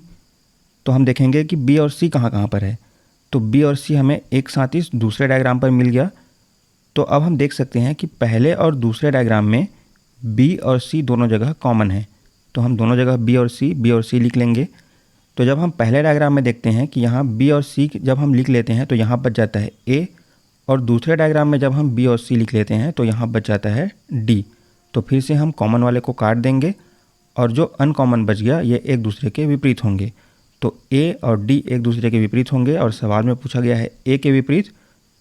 तो हम देखेंगे कि बी और सी कहाँ कहाँ पर है। तो बी और सी हमें एक साथ इस दूसरे डायग्राम पर मिल गया। तो अब हम देख सकते हैं कि पहले और दूसरे डायग्राम में बी और सी दोनों जगह कॉमन है। तो हम दोनों जगह बी और सी लिख लेंगे। तो जब हम पहले डायग्राम में देखते हैं कि यहाँ बी और सी जब हम लिख लेते हैं तो यहाँ बच जाता है ए, और दूसरे डायग्राम में जब हम बी और सी लिख लेते हैं तो यहाँ बच जाता है डी। तो फिर से हम कॉमन वाले को काट देंगे और जो अनकॉमन बच गया ये एक दूसरे के विपरीत होंगे। तो ए और डी एक दूसरे के विपरीत होंगे, और सवाल में पूछा गया है ए के विपरीत।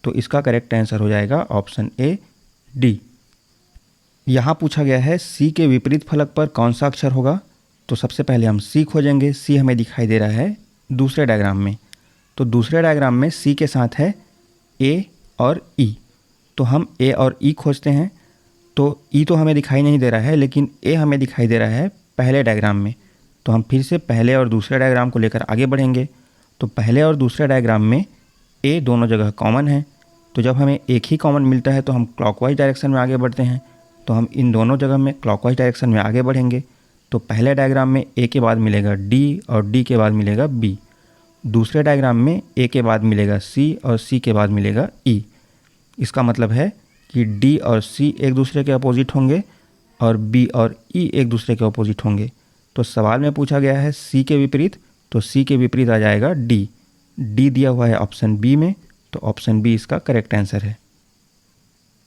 तो इसका करेक्ट आंसर हो जाएगा ऑप्शन ए, डी। यहाँ पूछा गया है सी के विपरीत फलक पर कौन सा अक्षर होगा। तो सबसे पहले हम सी खोजेंगे। सी हमें दिखाई दे रहा है दूसरे डायग्राम में। तो दूसरे डायग्राम में सी के साथ है ए और ई, तो हम ए और ई खोजते हैं। तो ई तो हमें दिखाई नहीं दे रहा है, लेकिन ए हमें दिखाई दे रहा है पहले डायग्राम में। तो हम फिर से पहले और दूसरे डायग्राम को लेकर आगे बढ़ेंगे। तो पहले और दूसरे डायग्राम में ए दोनों जगह कॉमन है, तो जब हमें एक ही कॉमन मिलता है तो हम क्लॉकवाइज डायरेक्शन में आगे बढ़ते हैं। तो हम इन दोनों जगह में क्लॉकवाइज डायरेक्शन में आगे बढ़ेंगे। तो पहले डायग्राम में ए के बाद मिलेगा डी और डी के बाद मिलेगा बी। दूसरे डायग्राम में ए के बाद मिलेगा सी और सी के बाद मिलेगा ई। इसका मतलब है कि डी और सी एक दूसरे के अपोजिट होंगे और बी और ई एक दूसरे के अपोजिट होंगे। तो सवाल में पूछा गया है सी के विपरीत, तो सी के विपरीत आ जाएगा डी। डी दिया हुआ है ऑप्शन बी में, तो ऑप्शन बी इसका करेक्ट आंसर है।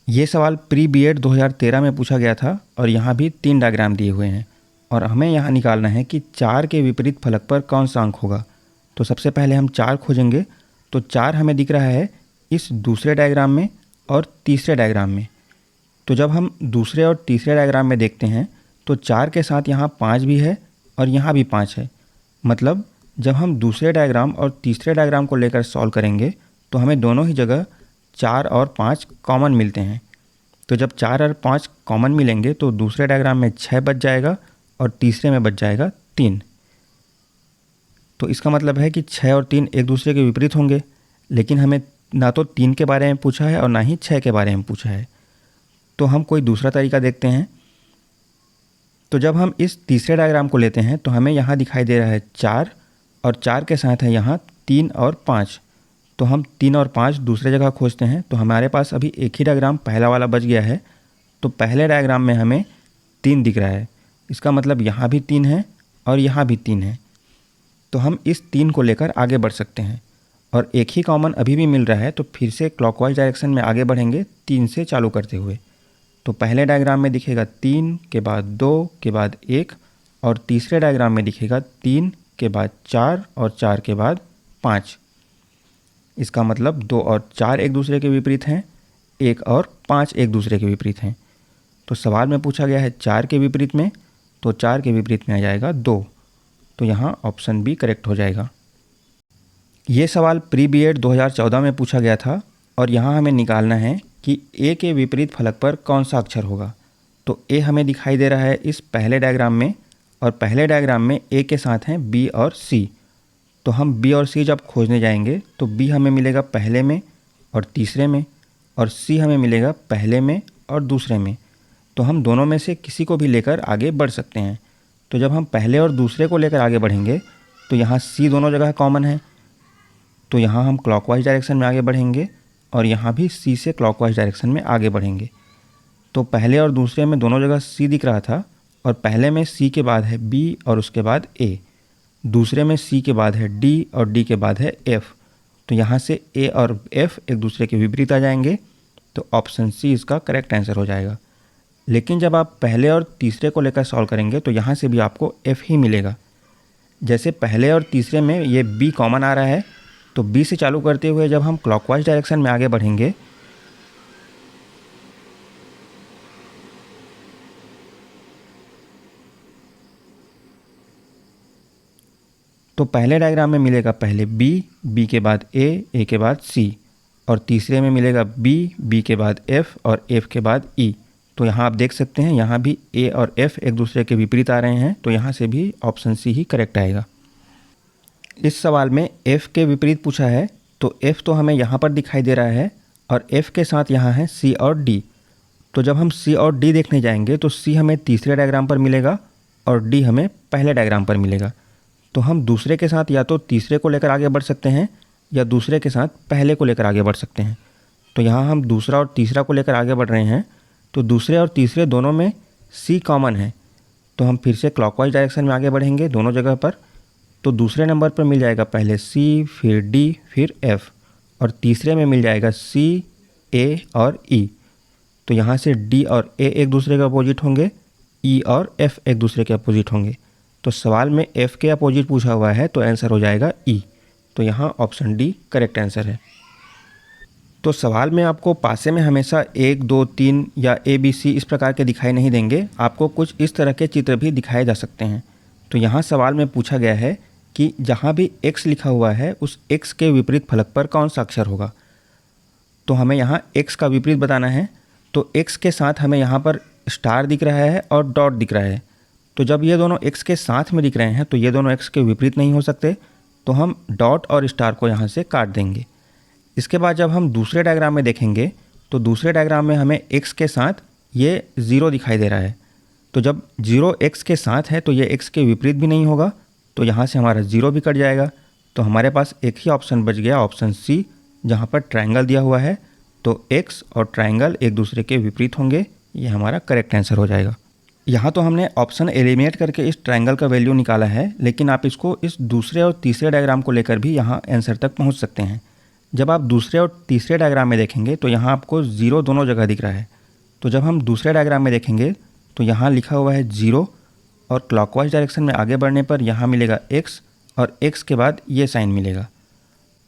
ये सवाल प्री बीएड 2013 में पूछा गया था और यहाँ भी 3 डायग्राम दिए हुए हैं और हमें यहाँ निकालना है कि 4 के विपरीत फलक पर कौन सा अंक होगा। तो सबसे पहले हम 4 खोजेंगे। तो 4 हमें दिख रहा है इस दूसरे डायग्राम में और तीसरे डायग्राम में। तो जब हम दूसरे और तीसरे डायग्राम में देखते हैं तो 4 के साथ यहाँ 5 भी है और यहाँ भी 5 है। मतलब जब हम दूसरे डायग्राम और तीसरे डायग्राम को लेकर सॉल्व करेंगे तो हमें दोनों ही जगह 4 और 5 कॉमन मिलते हैं। तो जब 4 और 5 कॉमन मिलेंगे तो दूसरे डायग्राम में 6 बच जाएगा और तीसरे में बच जाएगा 3। तो इसका मतलब है कि 6 और 3 एक दूसरे के विपरीत होंगे, लेकिन हमें ना तो 3 के बारे में पूछा है और ना ही 6 के बारे में पूछा है। तो हम कोई दूसरा तरीका देखते हैं। तो जब हम इस तीसरे डायग्राम को लेते हैं तो हमें यहाँ दिखाई दे रहा है 4 और 4 के साथ है यहाँ 3 और 5। तो हम 3 और 5 दूसरे जगह खोजते हैं। तो हमारे पास अभी एक ही डायग्राम पहला वाला बच गया है। तो पहले डायग्राम में हमें 3 दिख रहा है, इसका मतलब यहाँ भी 3 है और यहाँ भी 3 है। तो हम इस 3 को लेकर आगे बढ़ सकते हैं और एक ही कॉमन अभी भी मिल रहा है। तो फिर से क्लॉकवाइज डायरेक्शन में आगे बढ़ेंगे 3 से चालू करते हुए। तो पहले डायग्राम में दिखेगा 3 के बाद 2 के बाद 1 और तीसरे डायग्राम में दिखेगा 3 के बाद 4 और 4 के बाद 5। इसका मतलब 2 और 4 एक दूसरे के विपरीत हैं, 1 और 5 एक दूसरे के विपरीत हैं। तो सवाल में पूछा गया है 4 के विपरीत में, तो 4 के विपरीत में आ जाएगा 2। तो यहाँ ऑप्शन बी करेक्ट हो जाएगा। ये सवाल प्री बीएड 2014 में पूछा गया था और यहाँ हमें निकालना है कि ए के विपरीत फलक पर कौन सा अक्षर होगा। तो ए हमें दिखाई दे रहा है इस पहले डायग्राम में और पहले डायग्राम में ए के साथ हैं बी और सी। तो हम बी और सी जब खोजने जाएंगे तो बी हमें मिलेगा पहले में और तीसरे में और सी हमें मिलेगा पहले में और दूसरे में। तो हम दोनों में से किसी को भी लेकर आगे बढ़ सकते हैं। तो जब हम पहले और दूसरे को लेकर आगे बढ़ेंगे तो यहाँ सी दोनों जगह कॉमन है, तो यहाँ हम क्लॉकवाइज डायरेक्शन में आगे बढ़ेंगे और यहाँ भी सी से क्लॉकवाइज डायरेक्शन में आगे बढ़ेंगे। तो पहले और दूसरे में दोनों जगह सी दिख रहा था और पहले में सी के बाद है बी और उसके बाद ए, दूसरे में सी के बाद है डी और डी के बाद है एफ। तो यहाँ से ए और एफ एक दूसरे के विपरीत आ जाएंगे, तो ऑप्शन सी इसका करेक्ट आंसर हो जाएगा। लेकिन जब आप पहले और तीसरे को लेकर सॉल्व करेंगे तो यहाँ से भी आपको एफ ही मिलेगा। जैसे पहले और तीसरे में ये बी कॉमन आ रहा है, तो बी से चालू करते हुए जब हम क्लॉकवाइज डायरेक्शन में आगे बढ़ेंगे तो पहले डायग्राम में मिलेगा पहले बी, बी के बाद ए के बाद सी और तीसरे में मिलेगा बी, बी के बाद एफ और एफ के बाद ई। तो यहाँ आप देख सकते हैं यहाँ भी ए और एफ एक दूसरे के विपरीत आ रहे हैं, तो यहाँ से भी ऑप्शन सी ही करेक्ट आएगा। इस सवाल में एफ के विपरीत पूछा है, तो एफ तो हमें यहाँ पर दिखाई दे रहा है और एफ के साथ यहाँ है सी और डी। तो जब हम सी और डी देखने जाएंगे तो सी हमें तीसरे डायग्राम पर मिलेगा और डी हमें पहले डायग्राम पर मिलेगा। तो हम दूसरे के साथ या तो तीसरे को लेकर आगे बढ़ सकते हैं या दूसरे के साथ पहले को लेकर आगे बढ़ सकते हैं। तो यहाँ हम दूसरा और तीसरा को लेकर आगे बढ़ रहे हैं, तो दूसरे और तीसरे दोनों में सी कॉमन है, तो हम फिर से क्लॉकवाइज डायरेक्शन में आगे बढ़ेंगे दोनों जगह पर। तो दूसरे नंबर पर मिल जाएगा पहले सी, फिर डी, फिर एफ और तीसरे में मिल जाएगा सी, ए और ई। तो यहाँ से डी और ए एक दूसरे के अपोजिट होंगे, ई और एफ एक दूसरे के अपोजिट होंगे। तो सवाल में एफ के अपोजिट पूछा हुआ है, तो आंसर हो जाएगा ई। तो यहाँ ऑप्शन डी करेक्ट आंसर है। तो सवाल में आपको पासे में हमेशा 1, 2, 3 या ए बी सी इस प्रकार के दिखाई नहीं देंगे, आपको कुछ इस तरह के चित्र भी दिखाए जा सकते हैं। तो यहाँ सवाल में पूछा गया है कि जहाँ भी x लिखा हुआ है उस x के विपरीत फलक पर कौन सा अक्षर होगा। तो हमें यहाँ x का विपरीत बताना है। तो x के साथ हमें यहाँ पर स्टार दिख रहा है और डॉट दिख रहा है। तो जब ये दोनों x के साथ में दिख रहे हैं तो ये दोनों x के विपरीत नहीं हो सकते, तो हम डॉट और स्टार को यहाँ से काट देंगे। इसके बाद जब हम दूसरे डायग्राम में देखेंगे तो दूसरे डायग्राम में हमें x के साथ ये 0 दिखाई दे रहा है। तो जब 0 x के साथ है तो ये x के विपरीत भी नहीं होगा, तो यहाँ से हमारा 0 भी कट जाएगा। तो हमारे पास एक ही ऑप्शन बच गया, ऑप्शन सी, जहाँ पर ट्रायंगल दिया हुआ है। तो x और ट्रायंगल एक दूसरे के विपरीत होंगे, ये हमारा करेक्ट आंसर हो जाएगा। यहाँ तो हमने ऑप्शन एलिमिनेट करके इस ट्रायंगल का वैल्यू निकाला है, लेकिन आप इसको इस दूसरे और तीसरे डायग्राम को लेकर भी यहाँ आंसर तक पहुँच सकते हैं। जब आप दूसरे और तीसरे डायग्राम में देखेंगे तो यहाँ आपको 0 दोनों जगह दिख रहा है। तो जब हम दूसरे डायग्राम में देखेंगे तो यहाँ लिखा हुआ है 0 और क्लॉकवाइज डायरेक्शन में आगे बढ़ने पर यहाँ मिलेगा x और x के बाद ये साइन मिलेगा।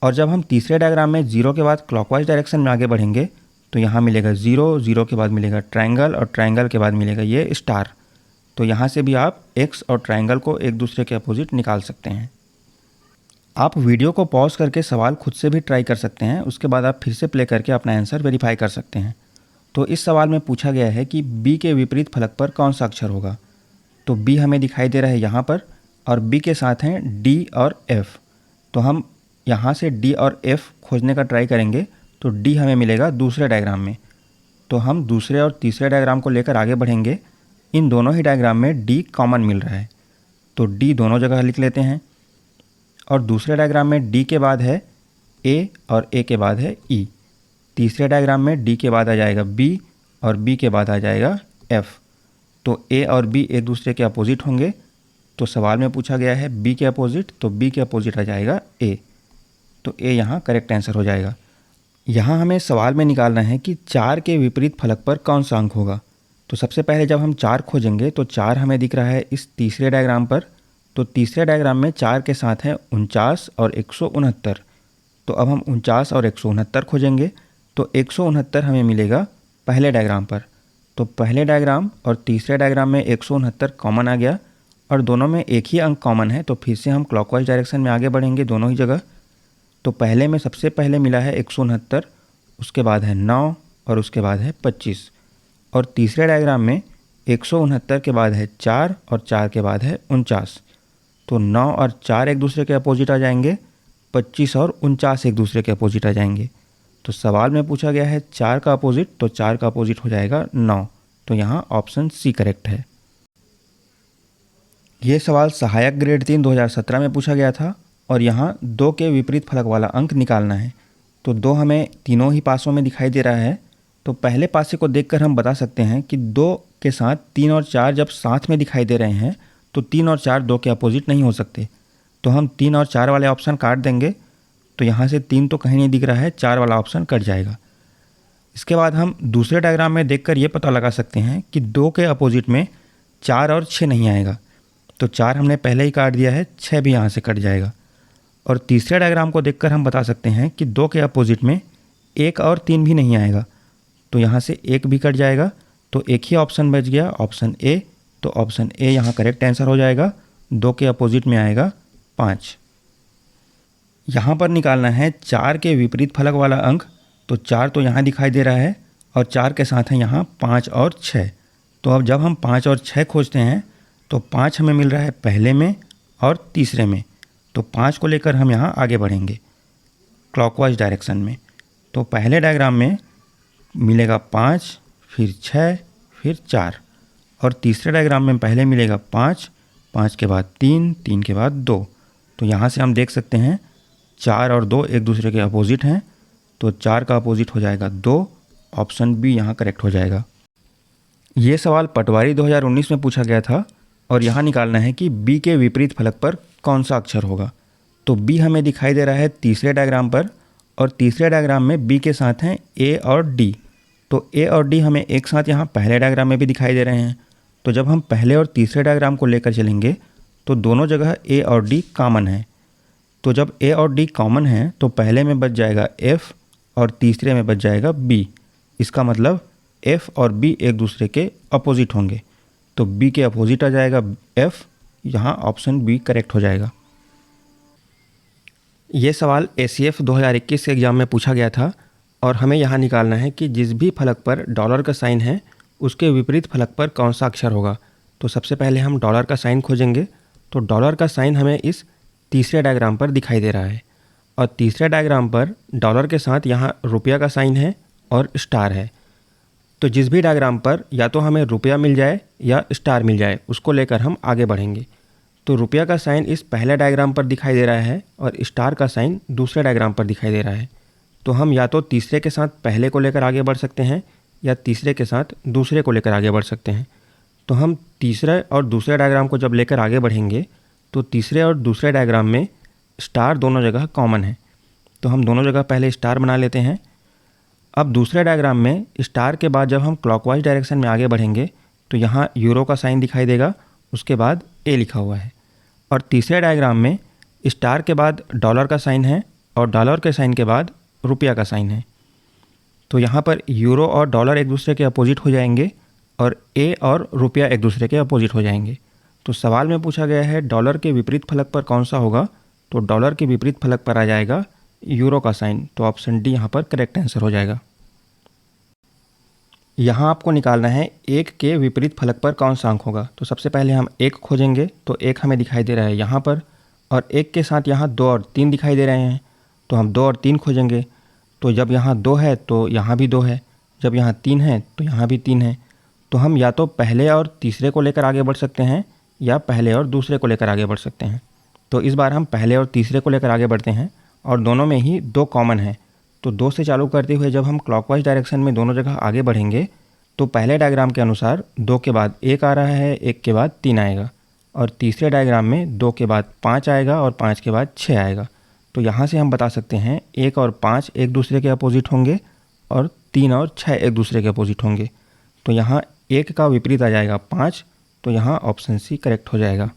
और जब हम तीसरे डायग्राम में 0 के बाद क्लॉकवाइज डायरेक्शन में आगे बढ़ेंगे तो यहाँ मिलेगा 0, 0 के बाद मिलेगा ट्रायंगल और ट्रायंगल के बाद मिलेगा ये स्टार। तो यहाँ से भी आप x और ट्रायंगल को एक दूसरे के अपोजिट निकाल सकते हैं। आप वीडियो को पॉज करके सवाल खुद से भी ट्राई कर सकते हैं, उसके बाद आप फिर से प्ले करके अपना आंसर वेरीफाई कर सकते हैं। तो इस सवाल में पूछा गया है कि b के विपरीत फलक पर कौन सा अक्षर होगा। तो b हमें दिखाई दे रहा है यहाँ पर और b के साथ हैं d और f। तो हम यहाँ से d और f खोजने का ट्राई करेंगे तो d हमें मिलेगा दूसरे डायग्राम में। तो हम दूसरे और तीसरे डायग्राम को लेकर आगे बढ़ेंगे। इन दोनों ही डायग्राम में d कॉमन मिल रहा है, तो d दोनों जगह लिख लेते हैं। और दूसरे डायग्राम में d के बाद है a और a के बाद है e। तीसरे डायग्राम में d के बाद आ जाएगा b और b के बाद आ जाएगा f। तो a और b एक दूसरे के अपोजिट होंगे। तो सवाल में पूछा गया है b के अपोजिट, तो b के अपोजिट आ जाएगा a। तो a यहाँ करेक्ट आंसर हो जाएगा। यहाँ हमें सवाल में निकालना है कि 4 के विपरीत फलक पर कौन सा अंक होगा। तो सबसे पहले जब हम 4 खोजेंगे तो 4 हमें दिख रहा है इस तीसरे डायग्राम पर। तो तीसरे डायग्राम में 4 के साथ है 49 और 169। तो अब हम 49 और 169 खोजेंगे। तो 169 हमें मिलेगा पहले डायग्राम पर। तो पहले डायग्राम और तीसरे डायग्राम में 169 कॉमन आ गया और दोनों में एक ही अंक कॉमन है। तो फिर से हम क्लॉकवाइज डायरेक्शन में आगे बढ़ेंगे दोनों ही जगह। तो पहले में सबसे पहले मिला है 169, उसके बाद है 9 और उसके बाद है 25। और तीसरे डायग्राम में 169 के बाद है 4 और 4 के बाद है 49। तो 9 और 4 एक दूसरे के अपोजिट आ जाएंगे, 25 और 49 एक दूसरे के अपोजिट आ जाएंगे। तो सवाल में पूछा गया है 4 का अपोजिट, तो 4 का अपोजिट हो जाएगा 9। तो यहाँ ऑप्शन सी करेक्ट है। ये सवाल सहायक ग्रेड 3 2017 में पूछा गया था और यहाँ 2 के विपरीत फलक वाला अंक निकालना है। तो 2 हमें तीनों ही पासों में दिखाई दे रहा है। तो पहले पासे को देखकर हम बता सकते हैं कि 2 के साथ 3 और 4 जब साथ में दिखाई दे रहे हैं तो 3 और 4 2 के अपोजिट नहीं हो सकते। तो हम 3 और 4 वाले ऑप्शन काट देंगे। तो यहाँ से 3 तो कहीं नहीं दिख रहा है, 4 वाला ऑप्शन कट जाएगा। इसके बाद हम दूसरे डायग्राम में देखकर ये पता लगा सकते हैं कि 2 के अपोजिट में 4 और 6 नहीं आएगा। तो 4 हमने पहले ही काट दिया है, 6 भी यहाँ से कट जाएगा। और तीसरे डायग्राम को देखकर हम बता सकते हैं कि 2 के अपोजिट में 1 और 3 भी नहीं आएगा। तो यहाँ से 1 भी कट जाएगा। तो एक ही ऑप्शन बच गया, ऑप्शन ए। तो ऑप्शन ए यहाँ करेक्ट आंसर हो जाएगा। 2 के अपोजिट में आएगा 5। यहाँ पर निकालना है 4 के विपरीत फलक वाला अंक। तो 4 तो यहाँ दिखाई दे रहा है और 4 के साथ है यहाँ 5 और 6। तो अब जब हम 5 और 6 खोजते हैं तो 5 हमें मिल रहा है पहले में और तीसरे में। तो 5 को लेकर हम यहाँ आगे बढ़ेंगे क्लॉकवाइज डायरेक्शन में। तो पहले डायग्राम में मिलेगा 5, फिर 6, फिर 4। और तीसरे डायग्राम में पहले मिलेगा 5, 5 के बाद 3, 3 के बाद 2। तो यहाँ से हम देख सकते हैं 4 और 2 एक दूसरे के अपोजिट हैं। तो 4 का अपोजिट हो जाएगा 2। ऑप्शन बी यहाँ करेक्ट हो जाएगा। ये सवाल पटवारी 2019 में पूछा गया था और यहाँ निकालना है कि बी के विपरीत फलक पर कौन सा अक्षर होगा। तो बी हमें दिखाई दे रहा है तीसरे डायग्राम पर और तीसरे डायग्राम में बी के साथ हैं ए और डी। तो ए और डी हमें एक साथ यहाँ पहले डायग्राम में भी दिखाई दे रहे हैं। तो जब हम पहले और तीसरे डायग्राम को लेकर चलेंगे तो दोनों जगह ए और डी कॉमन है। तो जब ए और डी कॉमन है तो पहले में बच जाएगा एफ और तीसरे में बच जाएगा बी। इसका मतलब एफ और बी एक दूसरे के अपोजिट होंगे। तो बी के अपोजिट आ जाएगा एफ। यहाँ ऑप्शन बी करेक्ट हो जाएगा। ये सवाल ACF 2021 के एग्ज़ाम में पूछा गया था और हमें यहाँ निकालना है कि जिस भी फलक पर डॉलर का साइन है उसके विपरीत फलक पर कौन सा अक्षर होगा। तो सबसे पहले हम डॉलर का साइन खोजेंगे। तो डॉलर का साइन हमें इस तीसरे डायग्राम पर दिखाई दे रहा है और तीसरे डायग्राम पर डॉलर के साथ यहाँ रुपया का साइन है और स्टार है। तो जिस भी डायग्राम पर या तो हमें रुपया मिल जाए या स्टार मिल जाए उसको लेकर हम आगे बढ़ेंगे। तो रुपया का साइन इस पहले डायग्राम पर दिखाई दे रहा है और स्टार का साइन दूसरे डायग्राम पर दिखाई दे रहा है। तो हम या तो तीसरे के साथ पहले को लेकर आगे बढ़ सकते हैं या तीसरे के साथ दूसरे को लेकर आगे बढ़ सकते हैं। तो हम तीसरे और दूसरे डायग्राम को जब लेकर आगे बढ़ेंगे तो तीसरे और दूसरे डायग्राम में स्टार दोनों जगह कॉमन है। तो हम दोनों जगह पहले स्टार बना लेते हैं। अब दूसरे डायग्राम में स्टार के बाद जब हम क्लॉकवाइज डायरेक्शन में आगे बढ़ेंगे तो यहाँ यूरो का साइन दिखाई देगा, उसके बाद ए लिखा हुआ है। और तीसरे डायग्राम में स्टार के बाद डॉलर का साइन है और डॉलर के साइन के बाद रुपया का साइन है। तो यहाँ पर यूरो और डॉलर एक दूसरे के अपोजिट हो जाएंगे और ए और रुपया एक दूसरे के अपोजिट हो जाएंगे। तो सवाल में पूछा गया है डॉलर के विपरीत फलक पर कौन सा होगा। तो डॉलर के विपरीत फलक पर आ जाएगा यूरो का साइन। तो ऑप्शन डी यहाँ पर करेक्ट आंसर हो जाएगा। यहाँ आपको निकालना है एक के विपरीत फलक पर कौन सा अंक होगा। तो सबसे पहले हम एक खोजेंगे। तो एक हमें दिखाई दे रहा है यहाँ पर और एक के साथ यहाँ 2 और 3 दिखाई दे रहे हैं। तो हम 2 और 3 खोजेंगे। तो जब यहाँ 2 है तो यहाँ भी 2 है, जब यहाँ 3 है तो यहाँ भी 3 है। तो हम या तो पहले और तीसरे को लेकर आगे बढ़ सकते हैं या पहले और दूसरे को लेकर आगे बढ़ सकते हैं। तो इस बार हम पहले और तीसरे को लेकर आगे बढ़ते हैं और दोनों में ही 2 कॉमन है। तो 2 से चालू करते हुए जब हम क्लॉकवाइज डायरेक्शन में दोनों जगह आगे बढ़ेंगे तो पहले डायग्राम के अनुसार 2 के बाद 1 आ रहा है, 1 के बाद 3 आएगा और तीसरे डायग्राम में 2 के बाद 5 आएगा और 5 के बाद 6 आएगा। तो यहाँ से हम बता सकते हैं 1 और 5 एक दूसरे के अपोजिट होंगे और 3 और 6 एक दूसरे के अपोजिट होंगे। तो यहाँ 1 का विपरीत आ जाएगा 5। तो यहाँ ऑप्शन सी करेक्ट हो जाएगा।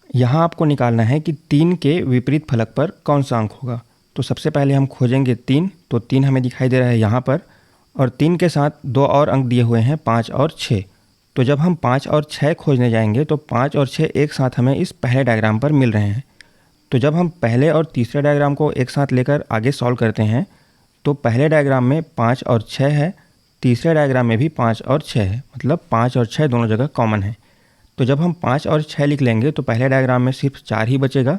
यहाँ आपको निकालना है कि 3 के विपरीत फलक पर कौन सा अंक होगा। तो सबसे पहले हम खोजेंगे 3। तो 3 हमें दिखाई दे रहा है यहाँ पर और 3 के साथ 2 और अंक दिए हुए हैं 5 और 6। तो जब हम 5 और 6 खोजने जाएंगे तो 5 और 6 एक साथ हमें इस पहले डायग्राम पर मिल रहे हैं। तो जब हम पहले और तीसरे डायग्राम को एक साथ लेकर आगे सॉल्व करते हैं तो पहले डायग्राम में 5 और 6 है, तीसरे डायग्राम में भी 5 और 6 है, मतलब 5 और 6 दोनों जगह कॉमन है। तो जब हम 5 और 6 लिख लेंगे तो पहले डायग्राम में सिर्फ 4 ही बचेगा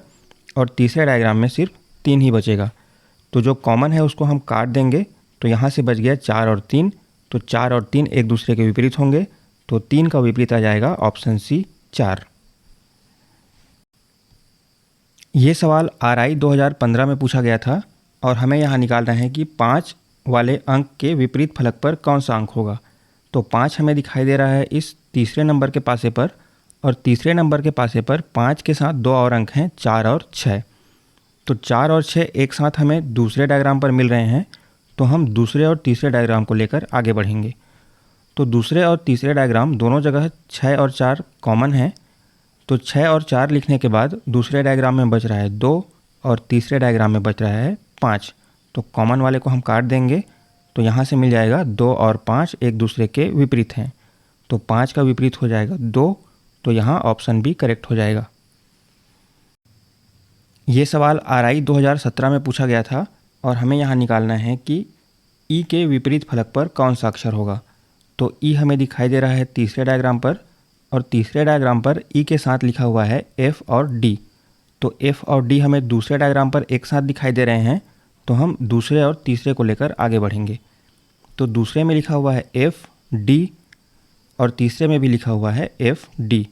और तीसरे डायग्राम में सिर्फ 3 ही बचेगा। तो जो कॉमन है उसको हम काट देंगे। तो यहाँ से बच गया 4 और 3। तो 4 और 3 एक दूसरे के विपरीत होंगे। तो 3 का विपरीत आ जाएगा ऑप्शन सी 4। ये सवाल RI 2015 में पूछा गया था और हमें यहाँ निकालना है कि 5 वाले अंक के विपरीत फलक पर कौन सा अंक होगा। तो 5 हमें दिखाई दे रहा है इस तीसरे नंबर के पासे पर और तीसरे नंबर के पासे पर 5 के साथ 2 और अंक हैं 4 और 6। तो 4 और 6 एक साथ हमें दूसरे डायग्राम पर मिल रहे हैं। तो हम दूसरे और तीसरे डायग्राम को लेकर आगे बढ़ेंगे। तो दूसरे और तीसरे डायग्राम दोनों जगह 6 और 4 कॉमन है। तो 6 और 4 लिखने के बाद दूसरे डायग्राम में बच रहा है 2 और तीसरे डायग्राम में बच रहा है 5। तो कॉमन वाले को हम काट देंगे। तो यहाँ से मिल जाएगा 2 और 5 एक दूसरे के विपरीत हैं। तो 5 का विपरीत हो जाएगा 2। तो यहाँ ऑप्शन बी करेक्ट हो जाएगा। ये सवाल RI 2017 में पूछा गया था और हमें यहाँ निकालना है कि ई के विपरीत फलक पर कौन सा अक्षर होगा। तो ई हमें दिखाई दे रहा है तीसरे डायग्राम पर और तीसरे डायग्राम पर ई के साथ लिखा हुआ है F और D। तो F और D हमें दूसरे डायग्राम पर एक साथ दिखाई दे रहे हैं। तो हम दूसरे और तीसरे को लेकर आगे बढ़ेंगे। तो दूसरे में लिखा हुआ है F D और तीसरे में भी लिखा हुआ है F D।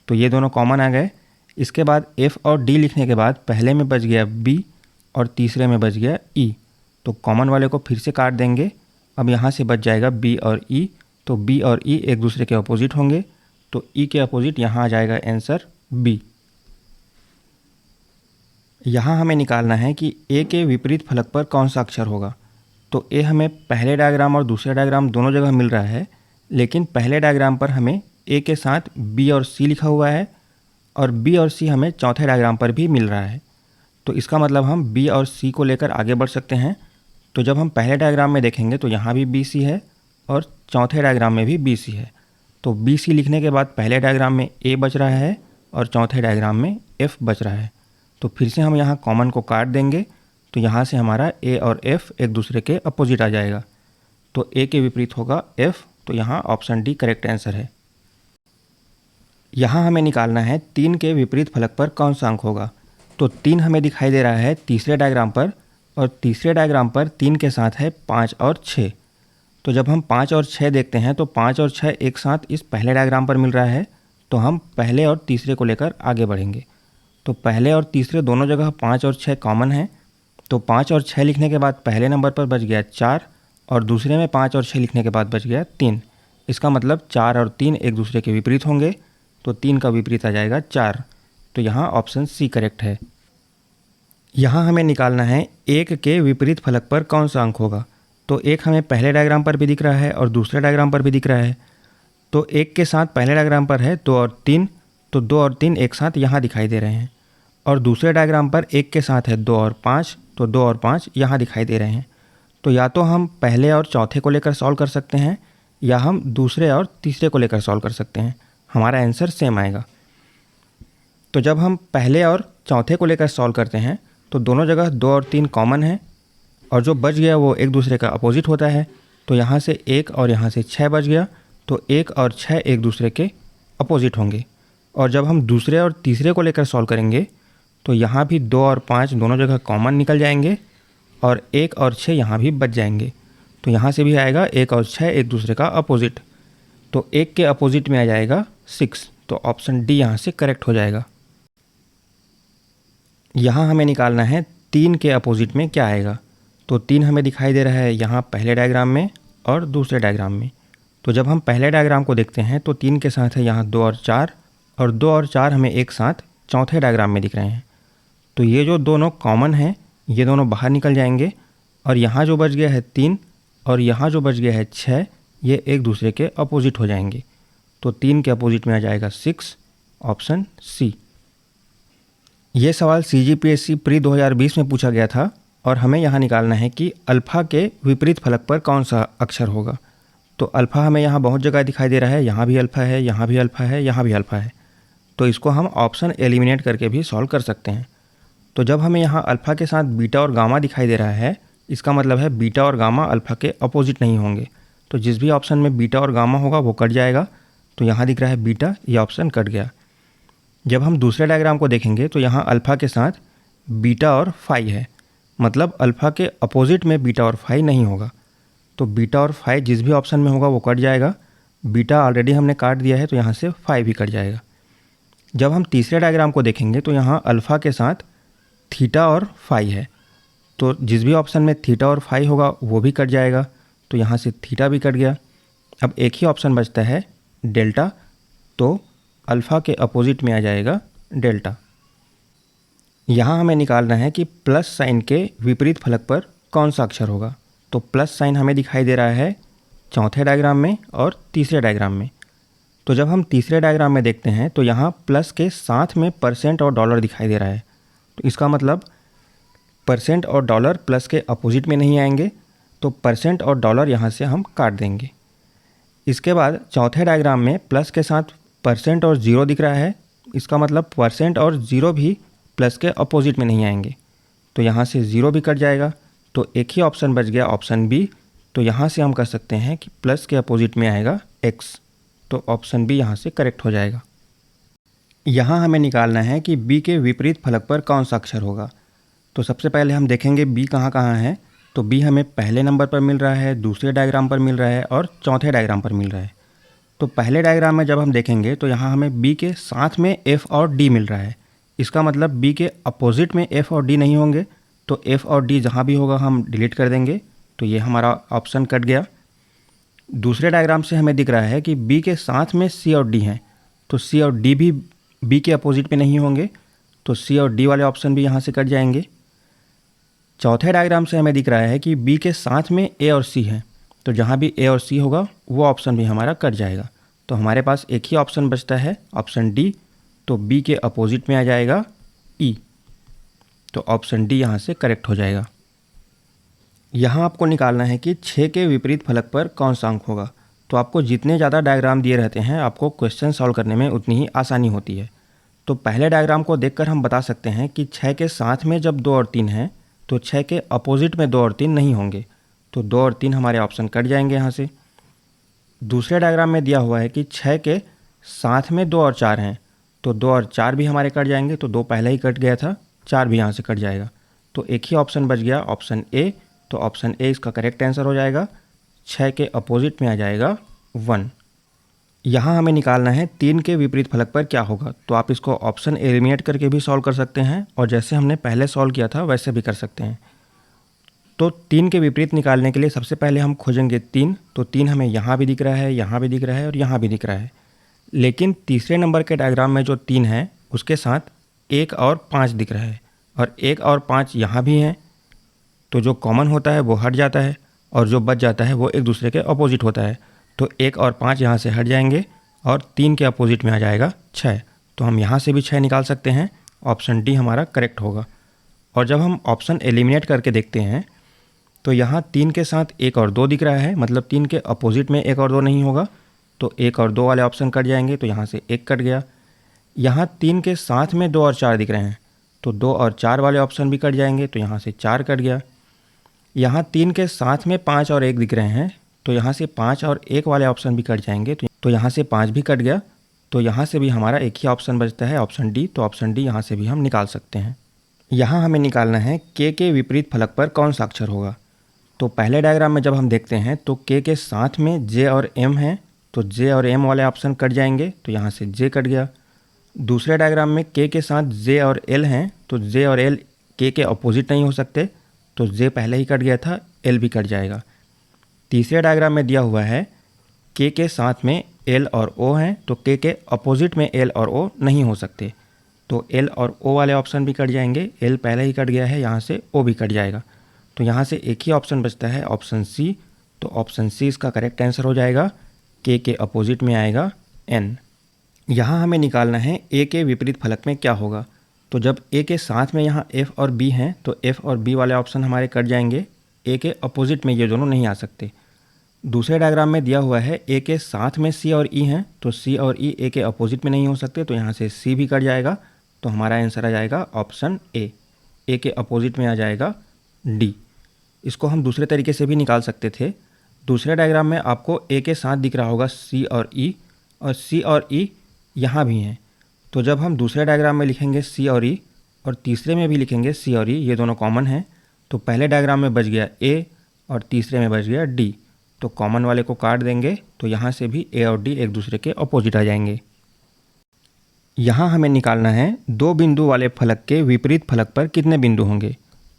तो ये दोनों कॉमन आ गए। इसके बाद F और D लिखने के बाद पहले में बच गया B और तीसरे में बच गया E। तो कॉमन वाले को फिर से काट देंगे। अब यहाँ से बच जाएगा B और E। तो B और E एक दूसरे के अपोजिट होंगे। तो E के अपोजिट यहाँ आ जाएगा आंसर B। यहाँ हमें निकालना है कि A के विपरीत फलक पर कौन सा अक्षर होगा। तो A हमें पहले डायग्राम और दूसरे डायग्राम दोनों जगह मिल रहा है, लेकिन पहले डायग्राम पर हमें A के साथ B और C लिखा हुआ है और B और C हमें चौथे डायग्राम पर भी मिल रहा है। तो इसका मतलब हम B और C को लेकर आगे बढ़ सकते हैं। तो जब हम पहले डायग्राम में देखेंगे तो यहाँ भी BC है और चौथे डायग्राम में भी BC है। तो BC लिखने के बाद पहले डायग्राम में A बच रहा है और चौथे डायग्राम में F बच रहा है। तो फिर से हम यहाँ कॉमन को काट देंगे, तो यहाँ से हमारा ए और एफ एक दूसरे के अपोजिट आ जाएगा। तो ए के विपरीत होगा एफ, तो यहाँ ऑप्शन डी करेक्ट आंसर है। यहाँ हमें निकालना है 3 के विपरीत फलक पर कौन सा अंक होगा। तो 3 हमें दिखाई दे रहा है तीसरे डायग्राम पर, और तीसरे डायग्राम पर 3 के साथ है 5 और 6। तो जब हम 5 और 6 देखते हैं तो 5 और 6 एक साथ इस पहले डायग्राम पर मिल रहा है, तो हम पहले और तीसरे को लेकर आगे बढ़ेंगे। तो पहले और तीसरे दोनों जगह 5 और 6 कॉमन है, तो 5 और 6 लिखने के बाद पहले नंबर पर बच गया 4, और दूसरे में 5 और 6 लिखने के बाद बच गया 3। इसका मतलब 4 और 3 एक दूसरे के विपरीत होंगे, तो 3 का विपरीत आ जाएगा 4। तो यहाँ ऑप्शन सी करेक्ट है। यहाँ हमें निकालना है 1 के विपरीत फलक पर कौन सा अंक होगा। तो 1 हमें पहले डायग्राम पर भी दिख रहा है और दूसरे डायग्राम पर भी दिख रहा है। तो 1 के साथ पहले डायग्राम पर है 2 और 3, तो 2 और 3 एक साथ यहाँ दिखाई दे रहे हैं। और दूसरे डायग्राम पर 1 के साथ है 2 और 5, तो 2 और 5 यहाँ दिखाई दे रहे हैं। तो या तो हम पहले और चौथे को लेकर सॉल्व कर सकते हैं, या हम दूसरे और तीसरे को लेकर सॉल्व कर सकते हैं, हमारा आंसर सेम आएगा। तो जब हम पहले और चौथे को लेकर सॉल्व करते हैं तो दोनों जगह 2 और 3 कॉमन है, और जो बच गया वो एक दूसरे का अपोजिट होता है। तो यहाँ से 1 और यहाँ से 6 बच गया, तो 1 और 6 एक दूसरे के अपोजिट होंगे। और जब हम दूसरे और तीसरे को लेकर सॉल्व करेंगे तो यहाँ भी 2 और 5 दोनों जगह कॉमन निकल जाएंगे, और 1 और 6 यहाँ भी बच जाएंगे। तो यहाँ से भी आएगा 1 और 6 एक दूसरे का अपोजिट, तो 1 के अपोजिट में आ जाएगा 6। तो ऑप्शन डी यहाँ से करेक्ट हो जाएगा। यहाँ हमें निकालना है 3 के अपोजिट में क्या आएगा। तो 3 हमें दिखाई दे रहा है यहाँ पहले डायग्राम में और दूसरे डायग्राम में। तो जब हम पहले डायग्राम को देखते हैं तो 3 के साथ है यहाँ 2 और 4, और 2 और 4 हमें एक साथ चौथे डायग्राम में दिख रहे हैं। तो ये जो दोनों कॉमन हैं ये दोनों बाहर निकल जाएंगे, और यहाँ जो बच गया है 3 और यहाँ जो बच गया है 6, ये एक दूसरे के अपोजिट हो जाएंगे। तो 3 के अपोजिट में आ जाएगा 6, ऑप्शन सी। ये सवाल CGPSC प्री 2020 में पूछा गया था, और हमें यहाँ निकालना है कि अल्फ़ा के विपरीत फलक पर कौन सा अक्षर होगा। तो अल्फ़ा हमें यहाँ बहुत जगह दिखाई दे रहा है, यहाँ भी अल्फ़ा है, यहाँ भी अल्फ़ा है, यहाँ भी अल्फ़ा है। तो इसको हम ऑप्शन एलिमिनेट करके भी सॉल्व कर सकते हैं। तो जब हमें यहाँ अल्फ़ा के साथ बीटा और गामा दिखाई दे रहा है, इसका मतलब है बीटा और गामा अल्फ़ा के अपोजिट नहीं होंगे। तो जिस भी ऑप्शन में बीटा और गामा होगा वो कट जाएगा। तो यहाँ दिख रहा है बीटा, ये ऑप्शन कट गया। जब हम दूसरे डायग्राम को देखेंगे तो यहाँ अल्फ़ा के साथ बीटा और फाई है, मतलब अल्फ़ा के अपोजिट में बीटा और फाई नहीं होगा। तो बीटा और फाई जिस भी ऑप्शन में होगा वो कट जाएगा। बीटा ऑलरेडी हमने काट दिया है, तो यहाँ से फाई भी कट जाएगा। जब हम तीसरे डायग्राम को देखेंगे तो यहाँ अल्फ़ा के साथ थीटा और फाई है, तो जिस भी ऑप्शन में थीटा और फाई होगा वो भी कट जाएगा। तो यहाँ से थीटा भी कट गया। अब एक ही ऑप्शन बचता है डेल्टा, तो अल्फ़ा के अपोजिट में आ जाएगा डेल्टा। यहाँ हमें निकालना है कि प्लस साइन के विपरीत फलक पर कौन सा अक्षर होगा। तो प्लस साइन हमें दिखाई दे रहा है चौथे डायग्राम में और तीसरे डायग्राम में। तो जब हम तीसरे डायग्राम में देखते हैं तो यहाँ प्लस के साथ में परसेंट और डॉलर दिखाई दे रहा है। तो इसका मतलब परसेंट और डॉलर प्लस के अपोजिट में नहीं आएंगे, तो परसेंट और डॉलर यहाँ से हम काट देंगे। इसके बाद चौथे डायग्राम में प्लस के साथ परसेंट और ज़ीरो दिख रहा है, इसका मतलब परसेंट और ज़ीरो भी प्लस के अपोजिट में नहीं आएंगे। तो यहाँ से ज़ीरो भी कट जाएगा, तो एक ही ऑप्शन बच गया ऑप्शन बी। तो यहाँ से हम कर सकते हैं कि प्लस के अपोजिट में आएगा एक्स, तो ऑप्शन बी यहाँ से करेक्ट हो जाएगा। यहाँ हमें निकालना है कि बी के विपरीत फलक पर कौन सा अक्षर होगा। तो सबसे पहले हम देखेंगे बी कहाँ कहाँ है। तो बी हमें पहले नंबर पर मिल रहा है, दूसरे डायग्राम पर मिल रहा है और चौथे डायग्राम पर मिल रहा है। तो पहले डायग्राम में जब हम देखेंगे तो यहाँ हमें बी के साथ में एफ़ और डी मिल रहा है। इसका मतलब बी के अपोजिट में एफ़ और डी नहीं होंगे, तो एफ़ और डी जहाँ भी होगा हम डिलीट कर देंगे। तो ये हमारा ऑप्शन कट गया। दूसरे डायग्राम से हमें दिख रहा है कि बी के साथ में सी और डी हैं, तो सी और डी भी बी के अपोजिट में नहीं होंगे, तो सी और डी वाले ऑप्शन भी यहाँ से कट जाएंगे। चौथे डायग्राम से हमें दिख रहा है कि बी के साथ में ए और सी हैं, तो जहाँ भी ए और सी होगा वो ऑप्शन भी हमारा कट जाएगा। तो हमारे पास एक ही ऑप्शन बचता है ऑप्शन डी, तो बी के अपोजिट में आ जाएगा ई। तो ऑप्शन डी यहाँ से करेक्ट हो जाएगा। यहाँ आपको निकालना है कि 6 के विपरीत फलक पर कौन सा अंक होगा। तो आपको जितने ज़्यादा डायग्राम दिए रहते हैं आपको क्वेश्चन सॉल्व करने में उतनी ही आसानी होती है। तो पहले डायग्राम को देखकर हम बता सकते हैं कि 6 के साथ में जब 2 और 3 हैं तो 6 के अपोजिट में 2 और 3 नहीं होंगे, तो 2 और 3 हमारे ऑप्शन कट जाएंगे यहाँ से। दूसरे डायग्राम में दिया हुआ है कि 6 के साथ में 2 और 4 हैं, तो 2 और 4 भी हमारे कट जाएंगे, तो 2 पहले ही कट गया था, 4 भी यहाँ से कट जाएगा, तो एक ही ऑप्शन बच गया, ऑप्शन ए। तो ऑप्शन ए इसका करेक्ट आंसर हो जाएगा। 6 के अपोजिट में आ जाएगा 1। यहाँ हमें निकालना है 3 के विपरीत फलक पर क्या होगा, तो आप इसको ऑप्शन एलिमिनेट करके भी सॉल्व कर सकते हैं और जैसे हमने पहले सॉल्व किया था वैसे भी कर सकते हैं। तो 3 के विपरीत निकालने के लिए सबसे पहले हम खोजेंगे 3, तो 3 हमें यहाँ भी दिख रहा है, यहाँ भी दिख रहा है और यहाँ भी दिख रहा है, लेकिन तीसरे नंबर के डायग्राम में जो 3 है उसके साथ 1 और 5 दिख रहा है और 1 और 5 यहाँ भी हैं, तो जो कॉमन होता है वो हट जाता है और जो बच जाता है वो एक दूसरे के अपोजिट होता है, तो 1 और 5 यहाँ से हट जाएंगे और 3 के अपोजिट में आ जाएगा 6, तो हम यहाँ से भी 6 निकाल सकते हैं, ऑप्शन डी हमारा करेक्ट होगा। और जब हम ऑप्शन एलिमिनेट करके देखते हैं तो यहाँ 3 के साथ 1 और 2 दिख रहा है, मतलब 3 के अपोजिट में 1 और 2 नहीं होगा, तो 1 और 2 वाले ऑप्शन कट जाएंगे, तो यहाँ से 1 कट गया। यहाँ 3 के साथ में 2 और 4 दिख रहे हैं, तो 2 और 4 वाले ऑप्शन भी कट जाएंगे, तो यहाँ से 4 कट गया। यहाँ 3 के साथ में 5 और 1 दिख रहे हैं, तो यहाँ से 5 और 1 वाले ऑप्शन भी कट जाएंगे, तो यहाँ से 5 भी कट गया, तो यहाँ से भी हमारा एक ही ऑप्शन बचता है, ऑप्शन डी, तो ऑप्शन डी यहाँ से भी हम निकाल सकते हैं। यहाँ हमें निकालना है के विपरीत फलक पर कौन सा अक्षर होगा। तो पहले डायग्राम में जब हम देखते हैं तो के साथ में जे और एम हैं, तो जे और एम वाले ऑप्शन कट जाएंगे, तो यहाँ से जे कट गया। दूसरे डायग्राम में के साथ जे और एल हैं, तो जे और एल के अपोजिट नहीं हो सकते, तो जे पहले ही कट गया था, एल भी कट जाएगा। तीसरे डायग्राम में दिया हुआ है के साथ में एल और ओ हैं, तो के अपोजिट में एल और ओ नहीं हो सकते, तो एल और ओ वाले ऑप्शन भी कट जाएंगे, एल पहले ही कट गया है, यहाँ से ओ भी कट जाएगा, तो यहाँ से एक ही ऑप्शन बचता है, ऑप्शन सी, तो ऑप्शन सी इसका करेक्ट आंसर हो जाएगा। के अपोजिट में आएगा एन। यहाँ हमें निकालना है ए के विपरीत फलक में क्या होगा। तो जब ए के साथ में यहाँ एफ और बी हैं, तो एफ और बी वाले ऑप्शन हमारे कट जाएंगे, ए के अपोजिट में ये दोनों नहीं आ सकते। दूसरे डायग्राम में दिया हुआ है ए के साथ में सी और ई हैं, तो सी और ई ए के अपोजिट में नहीं हो सकते, तो यहाँ से सी भी कट जाएगा, तो हमारा आंसर आ जाएगा ऑप्शन ए के अपोजिट में आ जाएगा डी। इसको हम दूसरे तरीके से भी निकाल सकते थे। दूसरे डायग्राम में आपको ए के साथ दिख रहा होगा सी और सी और ई यहाँ भी हैं, तो जब हम दूसरे डायग्राम में लिखेंगे सी और ई और तीसरे में भी लिखेंगे सी और ई, ये दोनों कॉमन हैं, तो पहले डायग्राम में बच गया ए और तीसरे में बच गया डी, तो कॉमन वाले को काट देंगे, तो यहाँ से भी ए और डी एक दूसरे के अपोजिट आ जाएंगे। यहाँ हमें निकालना है 2 बिंदु वाले फलक के विपरीत फलक पर कितने बिंदु होंगे।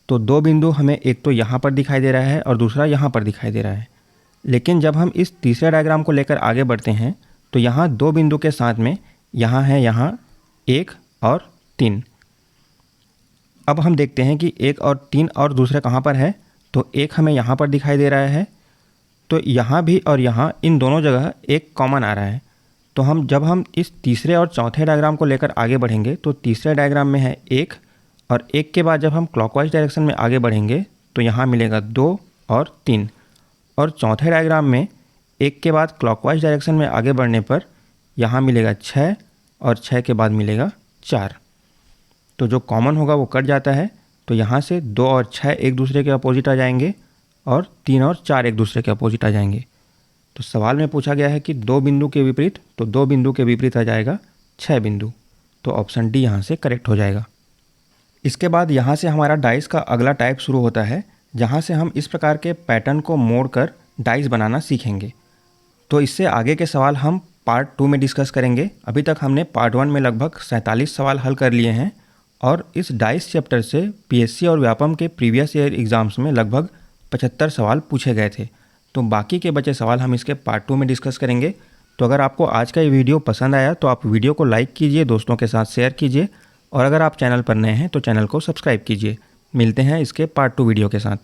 तो 2 बिंदु हमें एक तो यहाँ पर दिखाई दे रहा है और दूसरा यहाँ पर दिखाई दे रहा है, लेकिन जब हम इस तीसरे डायग्राम को लेकर आगे बढ़ते हैं तो यहाँ 2 बिंदु के साथ में यहाँ है यहाँ 1 और 3। अब हम देखते हैं कि 1 और 3 और दूसरे कहाँ पर है, तो 1 हमें यहाँ पर दिखाई दे रहा है, तो यहाँ भी और यहाँ इन दोनों जगह एक कॉमन आ रहा है, तो जब हम इस तीसरे और चौथे डायग्राम को लेकर आगे बढ़ेंगे तो तीसरे डायग्राम में है 1 और 1 के बाद जब हम क्लॉकवाइज डायरेक्शन में आगे बढ़ेंगे तो यहाँ मिलेगा 2 और 3, और चौथे डायग्राम में 1 के बाद क्लॉकवाइज डायरेक्शन में आगे बढ़ने पर यहाँ मिलेगा 6 और 6 के बाद मिलेगा 4, तो जो कॉमन होगा वो कट जाता है, तो यहाँ से 2 और 6 एक दूसरे के अपोजिट आ जाएंगे और 3 और 4 एक दूसरे के अपोजिट आ जाएंगे। तो सवाल में पूछा गया है कि 2 बिंदु के विपरीत, तो 2 बिंदु के विपरीत आ जाएगा 6 बिंदु, तो ऑप्शन डी यहाँ से करेक्ट हो जाएगा। इसके बाद यहाँ से हमारा डाइस का अगला टाइप शुरू होता है, जहाँ से हम इस प्रकार के पैटर्न को मोड़कर डाइस बनाना सीखेंगे। तो इससे आगे के सवाल हम पार्ट 2 में डिस्कस करेंगे। अभी तक हमने पार्ट 1 में लगभग 47 सवाल हल कर लिए हैं और इस डाइस चैप्टर से पीएससी और व्यापम के प्रीवियस ईयर एग्ज़ाम्स में लगभग 75 सवाल पूछे गए थे, तो बाकी के बचे सवाल हम इसके पार्ट 2 में डिस्कस करेंगे। तो अगर आपको आज का ये वीडियो पसंद आया तो आप वीडियो को लाइक कीजिए, दोस्तों के साथ शेयर कीजिए, और अगर आप चैनल पर नए हैं तो चैनल को सब्सक्राइब कीजिए। मिलते हैं इसके पार्ट 2 वीडियो के साथ।